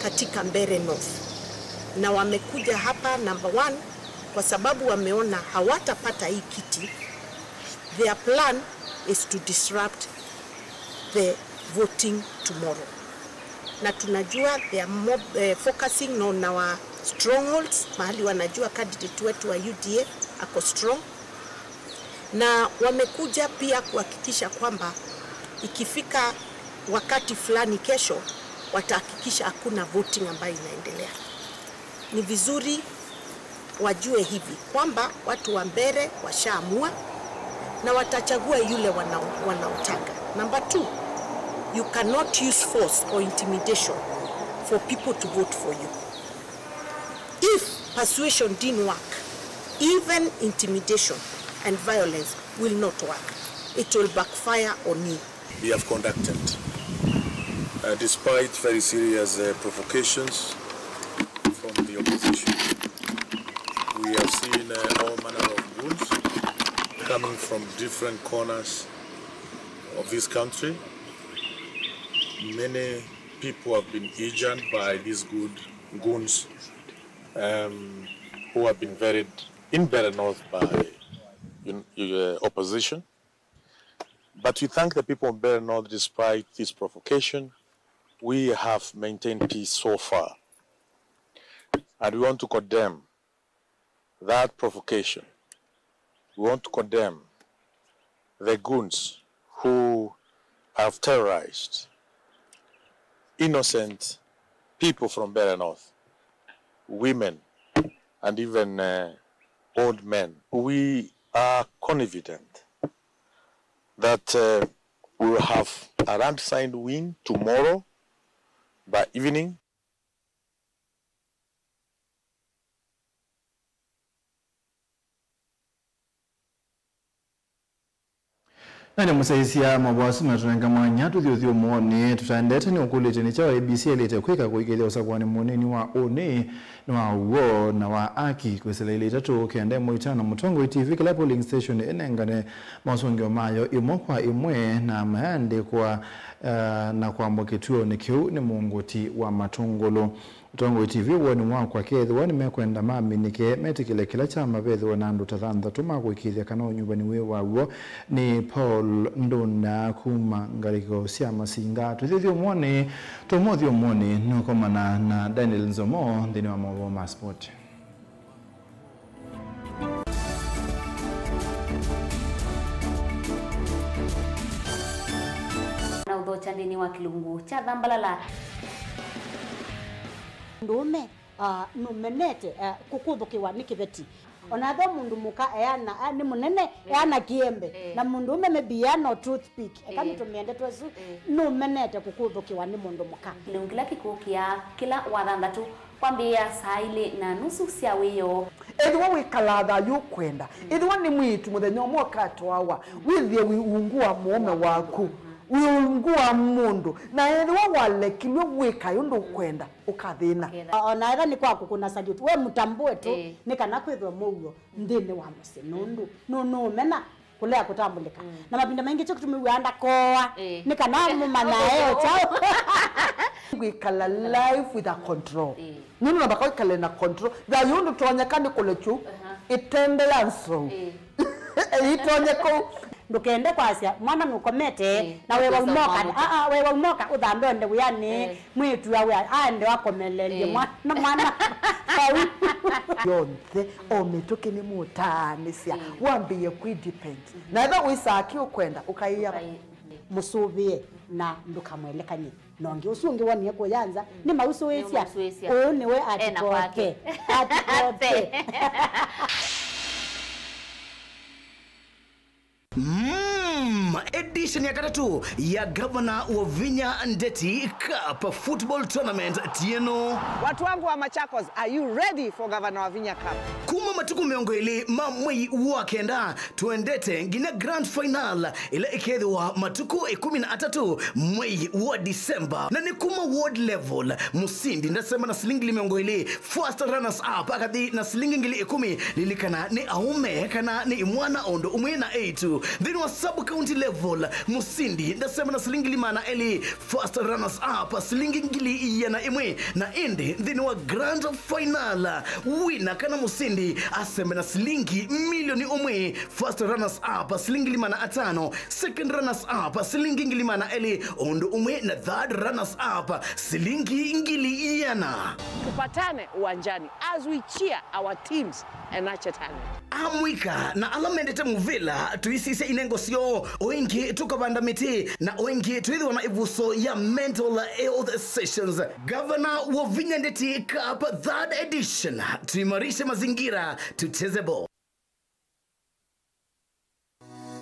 katika Mbeere North, na wamekuja hapa number 1 kwa sababu wameona hawatapata hii kiti. Their plan is to disrupt the voting tomorrow, na tunajua they are focusing on our strongholds, mahali wanajua candidate wetu wa UDA ako strong, na wamekuja pia kuhakikisha kwamba ikifika wakati fulani kesho watahakikisha hakuna voting ambayo inaendelea. Ni vizuri wajue hivi kwamba watu wa Mbeere washaamua na watachagua yule wanaotaka. Number 2, you cannot use force or intimidation for people to vote for you. If persuasion didn't work, even intimidation and violence will not work. It will backfire on you. We have conducted, despite very serious provocations from the opposition. We have seen all manner of goons coming from different corners of this country. Many people have been injured by these goons who have been buried in Mbeere North by opposition. But we thank the people of Mbeere North. Despite this provocation, we have maintained peace so far. And we want to condemn that provocation. We want to condemn the goons who have terrorized innocent people from Mbeere North, women, and even old men. We are confident that we will have a landslide win tomorrow by evening. Nani musaisia mabwasi matunanga mwanya tuthio muone tutandete ni ukulete ni cha ABC elete kwika kuigelia usakwani munini wa one na uo na wa aki kwesela ile tatu kende moitana Mutongoi TV kila polling station enengane masongyo mayo imokwa imwe na maande kwa na kwa mbokituo ni kiu ni mungoti wa Matongolo. Mutongoi TV woni wa kwa kethe woni mekwenda mami nike metikile kila chama bethe wanandu tathantha tuma kuikithia kana nyumbani we wawo ni Paul Ndunda kuma ngariko sia masinga tuthithio muone tomothio muone nukomana na Daniel Nzomo ndini wa Mavoma Sport. Na udhocha ndini wa Kilungu cha Dhambalala ndume numenete kukuthukiwa ni kiveti onatho mundu muka eana ni munene eana kiembe na mundu ume mebiano toothpick ekani tumiende twesu numenete kukuthukiwa ni mundu muka Kilungila kikukia kila wathanthatu kwambia saa 2:30 cia wiyo edwa wikalaga yukwenda edwa ni mwitu muthenya umwe katwawa withie wiungua mume waku wiungua mundu na edwa walekilwe wika yundu kwenda ukathina ona era ni kwaku kuna salute we mutambue tu nikana kwithwa mugo ndini wa muse nundu mena kulea kutambulika na mapinda mengi cyo kutumiwanda koa nikana mumana eo chao wikala life with a control nunu na bakao kale na control da yundu tonyakani kulechu itende yanso itonyeko ndukende kwasia mwana nukomete na wewe umoka wewe umoka udhambe onde uyani mwitu yawe ande wakomelele mwana yonte ometoke ni mutanisia wambiye ku depend na eba wisaki ukwenda ukaiya musubie na ndukamwelekanye nonge usungi wani yako yanza ni mauso wesia ni we atikoke Edition ya katatu ya Governor Wavinya Ndeti Cup Football Tournament tieno. Watu wangu wa Machakos, are you ready for Governor Wavinya Cup? Kuma matuku miongo ili mamwei wakenda tuendete ngine grand final ile ikedwa matuku 13 mwei wa Disemba na ni kuma world level musindi ndasema na silingi miongo ili first runners up akadi na silingi ngili 10 lilikana ni aume kana ni mwana ondo umwe na 8 then wa sub county level musindi ndasema na silingi limana eli first runners up silingi ngili yana imwe na ende then wa grand final winner kana musindi asema na silingi milioni umwe first runners up silingi limana 5 second runners up silingi ngili mana eli ondo umwe na third runners up silingi ngili yana. Tupatane uwanjani as we cheer our teams and nurture talent. Amwika na alamendete muvila tuisise inengo sio oingi tukabanda miti na oingi tuidhi wana ivuso ya mental health sessions. Governor Wavinya Ndeti Cup 3rd edition, tuimarishe mazingira tucheze ball.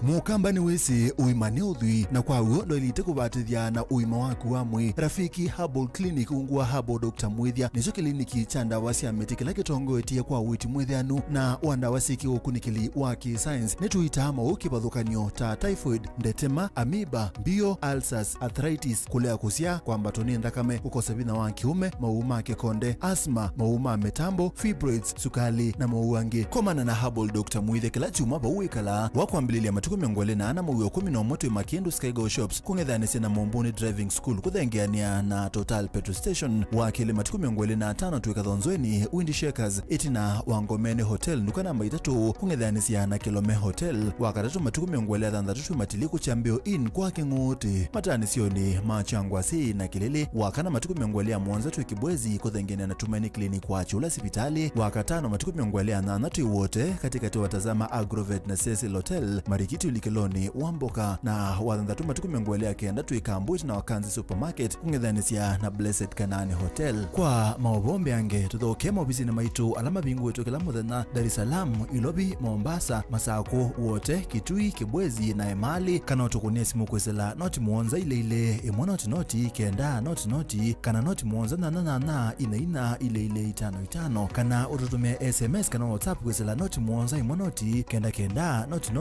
Mukamba ni wese uimane udhui na kwa uo ndo ilite kubatithia na uima waku wa mwi. Rafiki Herbal Clinic ungua Herbal Dr. Mwithia nicho kliniki cha ndawa cia miti kila kitongo etie kwa witi mwithianu na wandawa siki ukunikili wa ki-science netuita mauki bathukanio ta typhoid, ndetema, amoeba, bio, ulcers, arthritis, kulea kusia kwa mbatoni ndakame, ukosebina wa kiume, mauma kekonde, asthma, mauma metambo, fibroids, sukali na mauangi. Komana na Herbal Dr. Mwithia kila chuma bauikala wakwambililia matuku miongole na ana mawio 11 makiendu Skygo Shops kungedhanisi na Mombuni Driving School kuthengeania na Total Petrol Station wakile matuku miongole na 5 tuikathonzweni Windy Shakers itina Wangomene Hotel nuka namba 3 kungedhanisi na Kilome Hotel wakatatu matuku miongole 6 matiliku Chambio Inn kwa Kinguti matani sioni Machangwasi na Kilele wakana matuku miongole ya Mwanza tuikibwezi kuthengenia na Tumaini Clinic kwa Chula Hospitali wakatano matuku miongole ya 8 wote katika tuwatazama Agrovet na Cecil Hotel Marikiti Likeloni Wamboka na wathandatu matuku miongole yake kenda tuikambuti na Wakanzi Supermarket kungedhanisia na Blessed Kanani Hotel. Kwa maobombe yange tuthoke mobizini maitu alama bingu wetu kila muthenya Dar es Salaam, Ilobi, Mombasa, Masako wote Kitui, Kibwezi na Emali kana utukunia simu kwesela noti muonza ile imona noti kenda noti kana noti muonza na ina ile 55 kana ututumia SMS kana WhatsApp kwesela noti muonza imonoti kenda noti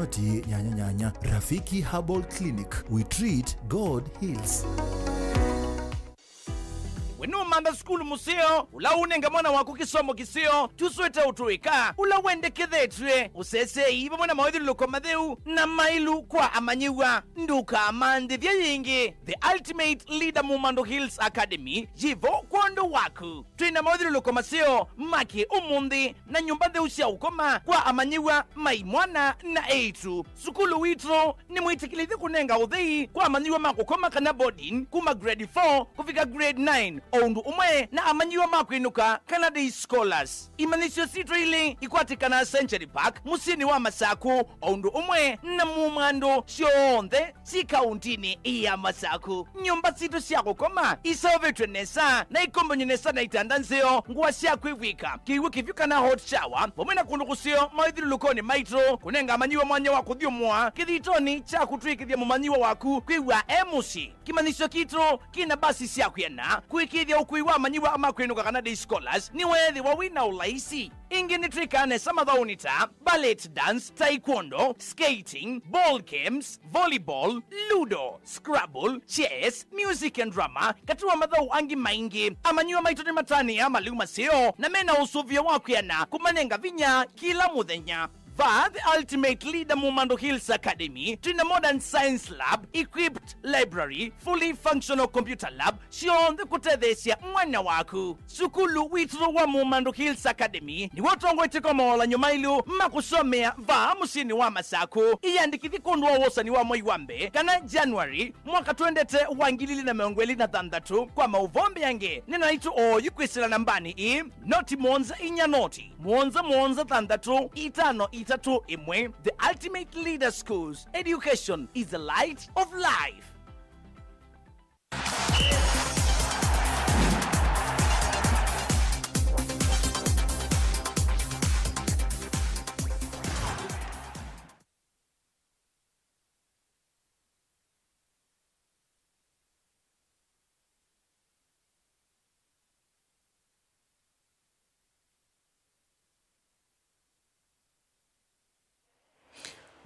nyanya. Rafiki Herbal Clinic, we treat, God heals. Wenu manda skulu musio, ula unenga mwana waku kisomo kisio, tuswete utuika, ula wende kithetwe, usese iba mwana mawedhi luko madheu, na mailu kwa amanyiwa, nduka amande vya yingi, the ultimate leader Mumando Hills Academy, jivo kwando waku. Tuina mawedhi luko masio, maki umundi, na nyumbande usia ukoma, kwa amanyiwa, maimwana na eitu. Sukulu witro, ni muitikilithi kunenga udhei, kwa amanyiwa makukoma kana boarding, kuma grade 4, kufika grade 9, oundu umwe na amanyiwa makwinuka Canada Scholars. Imanisio sitro ile ikwatikana Century Park, musini wa Masaku, oundu umwe na Mumando sionthe si kauntini iya Masaku. Nyumba sito siako koma isaovetwe nesa na ikombonye nesa na itandanzeo nguwa siako iwika. Kiwe kivyuka na hot shower, pomena kundukusio maidhiru lukoni maitro, kunenga amanyiwa mwanya waku dhiumua, kithitoni cha kutui kithia mumanyiwa waku kwiwa emusi. Kimanisio kitro kina basi siako yana, kuiki kwithia ukuiwa manyiwa ama kwinuka kana day scholars ni wethi wa wina ulaisi ingi ni trikane samathauni ta ballet dance, taekwondo, skating, ball games, volleyball, ludo, scrabble, chess, music and drama katuwa mathau angi maingi amanyiwa maitoni matani ama liu masio na mena usuvia wakuyana kumanenga vinya kila muthenya. The ultimate leader Mumando Hills Academy, Trina Modern Science Lab, equipped library, fully functional computer lab, Shion the Kutethesia mwana waku. Sukulu witru wa Mumando Hills Academy, ni watongo itikomola nyumailu, makusomea musini wa masaku, iyandikithi kundwa wosani wa moiwambe, kana January, mwaka tuendete wangilili na meongweli na thandatu, kwa mauvombe yange, nina itu o yukwisila nambani noti monza inya noti, monza thandatu, itano itatu imwe, the ultimate leader schools. Education is the light of life.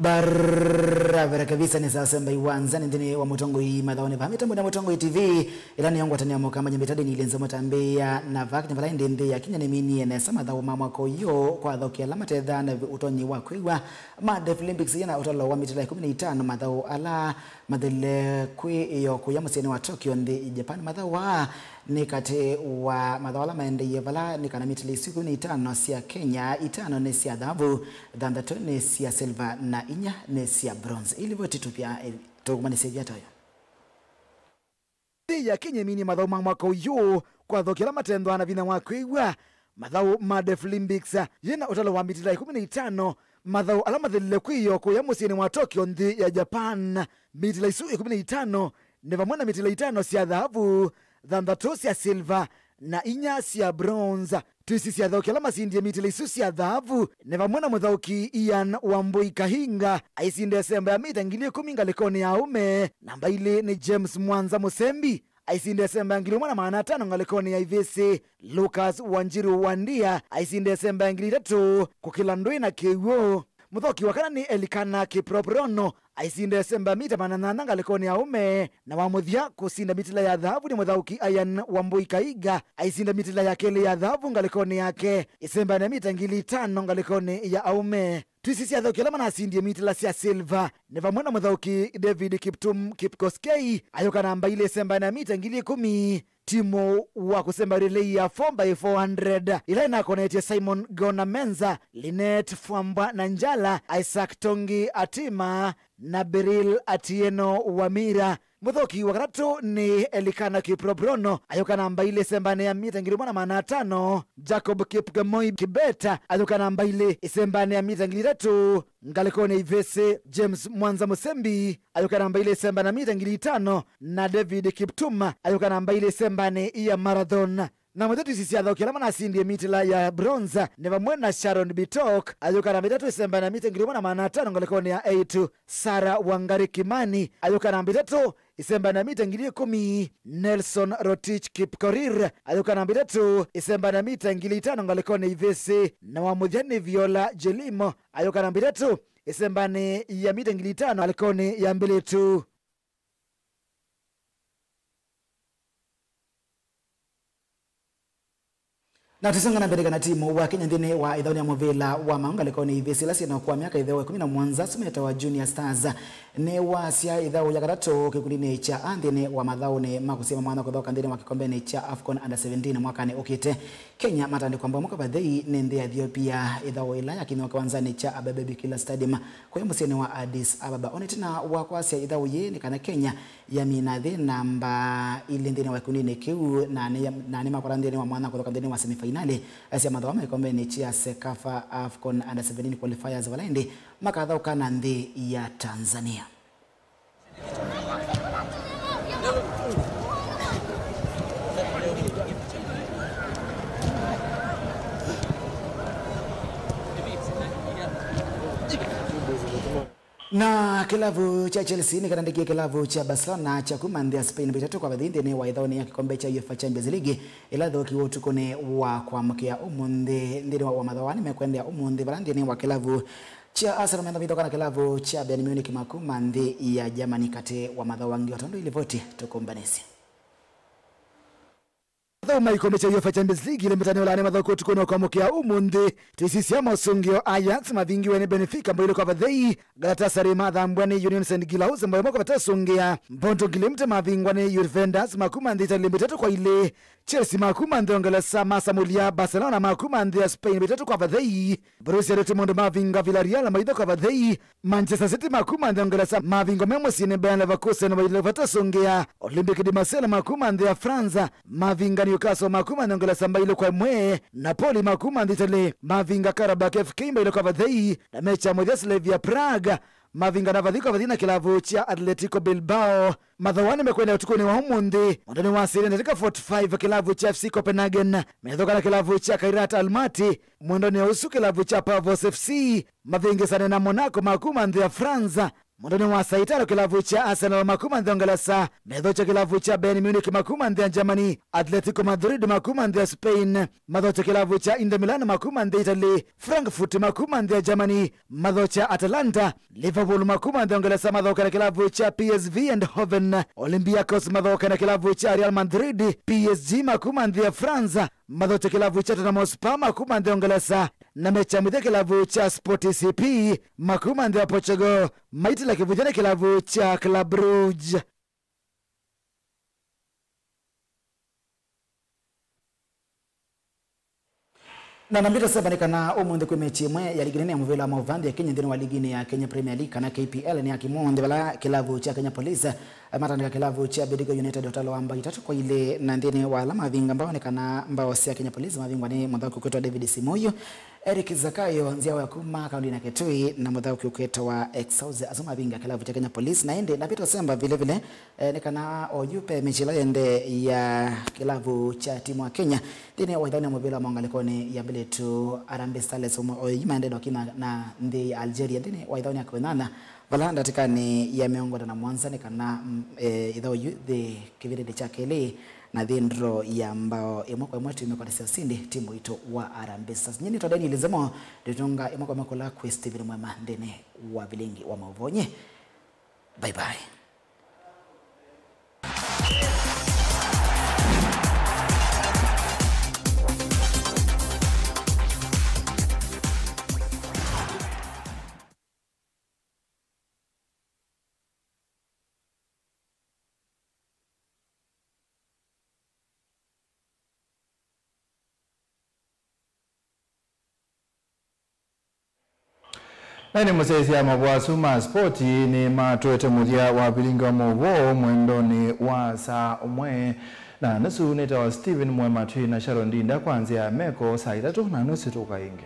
Barabara kabisa ni sasa mbai wanza ndine wa mutongo hii madhaone pa mitambo na mutongo TV ilani yangu atania moka manje mitade ni lenza motambea na vak nyambala ndende ya kinya nemini na sama dhawo mama ko yo kwa dhokia la matedha na utonyi wa kwiwa ma Deaf Olympics yana utalo wa mitala 15 madhawo ala madele kwi yo kuyamuseni wa Tokyo ndi Japan madhawo ni kate wa madhawala maende yevala ni kana mitili siku ni 5 sia Kenya 5 ni sia dhahabu dhandatu ni sia silver na inya ni sia bronze ili vote tupia tugumani sevya tayo ya Kenya mini madhawu mwaka uyu kwa dhokela matendo ana vina mwakwiwa madhawu ma Deaf Olympics yena utalo wa mitila 15 madhawu alama dhile kwiyo kuyamuseni wa Tokyo ndi ya Japan mitila isu 15 neva mwana mitila 5 sia dhahabu dhandatu sia silver na inya sia bronze twisi sia dhokela masindi mitila isu sia dhahabu neva mwana muthauki Ian Wambui Kahinga aisinde semba ya mita ngili 10 ngalikoni ya ume namba ile ni James Mwanza Musembi aisinde semba ya ngili 5 ngalikoni ya IVC Lucas Wanjiru Wandia aisinde semba ya ngili 3 kukilandui na Kewo muthoki wakana ni Elikana Kiproprono aisinde semba mita 8 ngalikoni ya ume na wamuthia kusinda mitila ya dhahabu ni muthauki Ian Wambui Kaiga aisinde mitila ya kele ya dhahabu ngalikoni yake isemba na mita ngili 5 ngalikoni ya aume twisisi ya dhauki alama na asindi mitila sia silver neva mwana muthauki David Kiptum Kipkoskei ayoka namba ile semba na mita ngili 10 timu wa kusemba relay ya 4x400 ila na konetia Simon Gona Menza Linet Fwamba na Njala Isaac Tongi Atima na Beril Atieno Wamira muthoki wakarato ni Elikana Kiproprono ayoka namba ile sembane ya mita ngili 5 Jacob Kipgamoi Kibeta ayoka namba ile sembane ya mita ngili 3 ngalikone Ivese James Mwanza Musembi ayoka namba ile sembane ya mita ngili 5 na David Kiptuma ayoka namba ile sembane ya marathon na mwetu sisi ya dhauki alama na asindi mitila ya bronze neva mwena Sharon Bitok ayoka namba 3 sembane ya mita ngili 5 ngalikone ya 8 Sara Wangari Kimani ayoka namba 3 isemba na mita ngili 10 Nelson Rotich Kipkorir ayoka namba 3 isemba na mita ngili 5 ngalikone Ivese na wamudhani Viola Jelimo ayoka namba 3 isemba ya mita ngili 5 alikone ya mbele tu. Na tusonga na mbele na timu wa Kenya ndine wa idhauni ya Movela wa Maunga lekoni Ivesi lasi na kwa miaka idhawa 10 mwanza sumeta wa Junior Stars ne wa sia idhawa ya garato kikuline cha andine wa madhaune makusema mwana kwa dhoka ndine wa kikombene cha Afcon Under 17 mwaka ne okite Kenya matandi kwamba mwaka badhei nende ya Ethiopia idhawa ilaya kini wanzani cha Abebe Bikila Stadium kwa musene wa Addis Ababa onetina wa kwa sia idhawa ye ni kana Kenya ya minadhe namba ili ndine wa kunine kiu na nima kwa ndine wa mwana kwa dhoka ndine wa semifinali asia madhawama ikombene cha Sekafa Afcon Under 17 qualifiers walaindi makadhau kana ndi ya Tanzania. Na kilavu cha Chelsea ni kanandikia kilavu cha Barcelona cha kumandia Spain bitatu kwa badhindi ni waidhaoni ya kikombe cha UEFA Champions League ila dhoki wotu kone wa kwa mkia umundi ndini wa madhawani mekwendea umundi balandi ni wa kilavu cha Arsenal menda bitoka na kilavu cha Bayern Munich makumandi ya Germany kate wa madhawangi watondo ilivoti tukumbanesi. Thoma ikombe cha UEFA Champions League ile mtani wala nema dhoko tukono kwa mkia umundi tisisi ya masungio Ajax mavingi wene Benfica mbo ile kwa vadhei Galatasaray madhambwane Union Saint-Gilloise mbo mwaka vatasungia mbondo gilimte mavingwane Juventus makumandi Italy bitatu kwa ile Chelsea makumandi Ongelesa Masamulia Barcelona makumandi ya Spain bitatu kwa vadhei Borussia Dortmund mavinga Villarreal maidha kwa vadhei Manchester City makumandi Ongelesa mavinga Memosine Bayer Leverkusen mbo ile vatasungia Olympique de Marseille makumandi ya France mavinga Newcastle makumandi Ongelesa mbo ile kwa mwe Napoli makumandi Italy mavinga Karabakh FK mbo ile kwa vadhei na mecha moja Slavia Prague mavinga na vadhiko vadhina kilavu cha Atletico Bilbao madhawani mekwenda utukuni wa humundi ondoni wa asili katika 45 kilavu cha FC Copenhagen medhoka na kilavu cha Kairat Almaty mwendoni usu kilavu cha Pavos FC mavingi sana na Monaco makumandi ya France mwendoni wa Saitaro kilavu cha Arsenal makumandi Ongelesa medhocha kilavu cha Bayern Munich makumandi ya Germany Atletico Madrid makumandi ya Spain madhocha kilavu cha Inter Milan makumandi ya Italy Frankfurt makumandi ya Germany madhocha Atalanta Liverpool makumandi Ongelesa madhoka na kilavu cha PSV Eindhoven Olympiacos madhoka na kilavu cha Real Madrid PSG makumandi ya France madhocha kilavu cha Tottenham Hotspur makumandi Ongelesa na mecha mwithe kilavu cha Sporting CP makumandi ya Portugal maiti la kivujana kilavu cha Club Brugge. Na nambita saba nikana umundi kwe mechi mwe ya ligi nene ya mvela mauvandi ya Kenya ndini wa ligi ya Kenya Premier League kana KPL ni akimundi wala kilavu cha Kenya Police matandika kilavu cha Bidco United utalo amba itatu kwa ile na ndini wa alama vinga mbao nikana mbao siya Kenya Police mavingwa ni mwandhau kukweta David Simoyo Eric Zakayo nzia wa kuma kaundi na Ketui na mwandhau kukweta wa Exauze azuma vinga kilavu cha Kenya Police na ende na pito semba vile vile nikana oyupe mechila ende ya kilavu cha timu wa Kenya ndini wa idhani ya mwavila maungalikoni ya bile tu Harambee Starlets oyima ende wakina na ndi Algeria ndini wa idhani ya kwenana Valanda tikani ya meongo na Mwanza nikana idhao the kiviridi cha kele na dhindro ya mbao imoko ya mwetu imekwa nisi asindi timu ito wa Harambee Stars. Nyini tuadeni ilizemo ditunga imoko ya mweko la kwe Steven Mwema ndene wa vilingi wa mauvonye. Bye bye. Nani musesi ya mabwasu ma sporti ni matoete mulia wa bilinga mwovo mwendoni wa saa umwe na nusu neta wa Steven Mwema tui na Sharon Dinda kwanzia meko saa itatu na nusu tuka inge.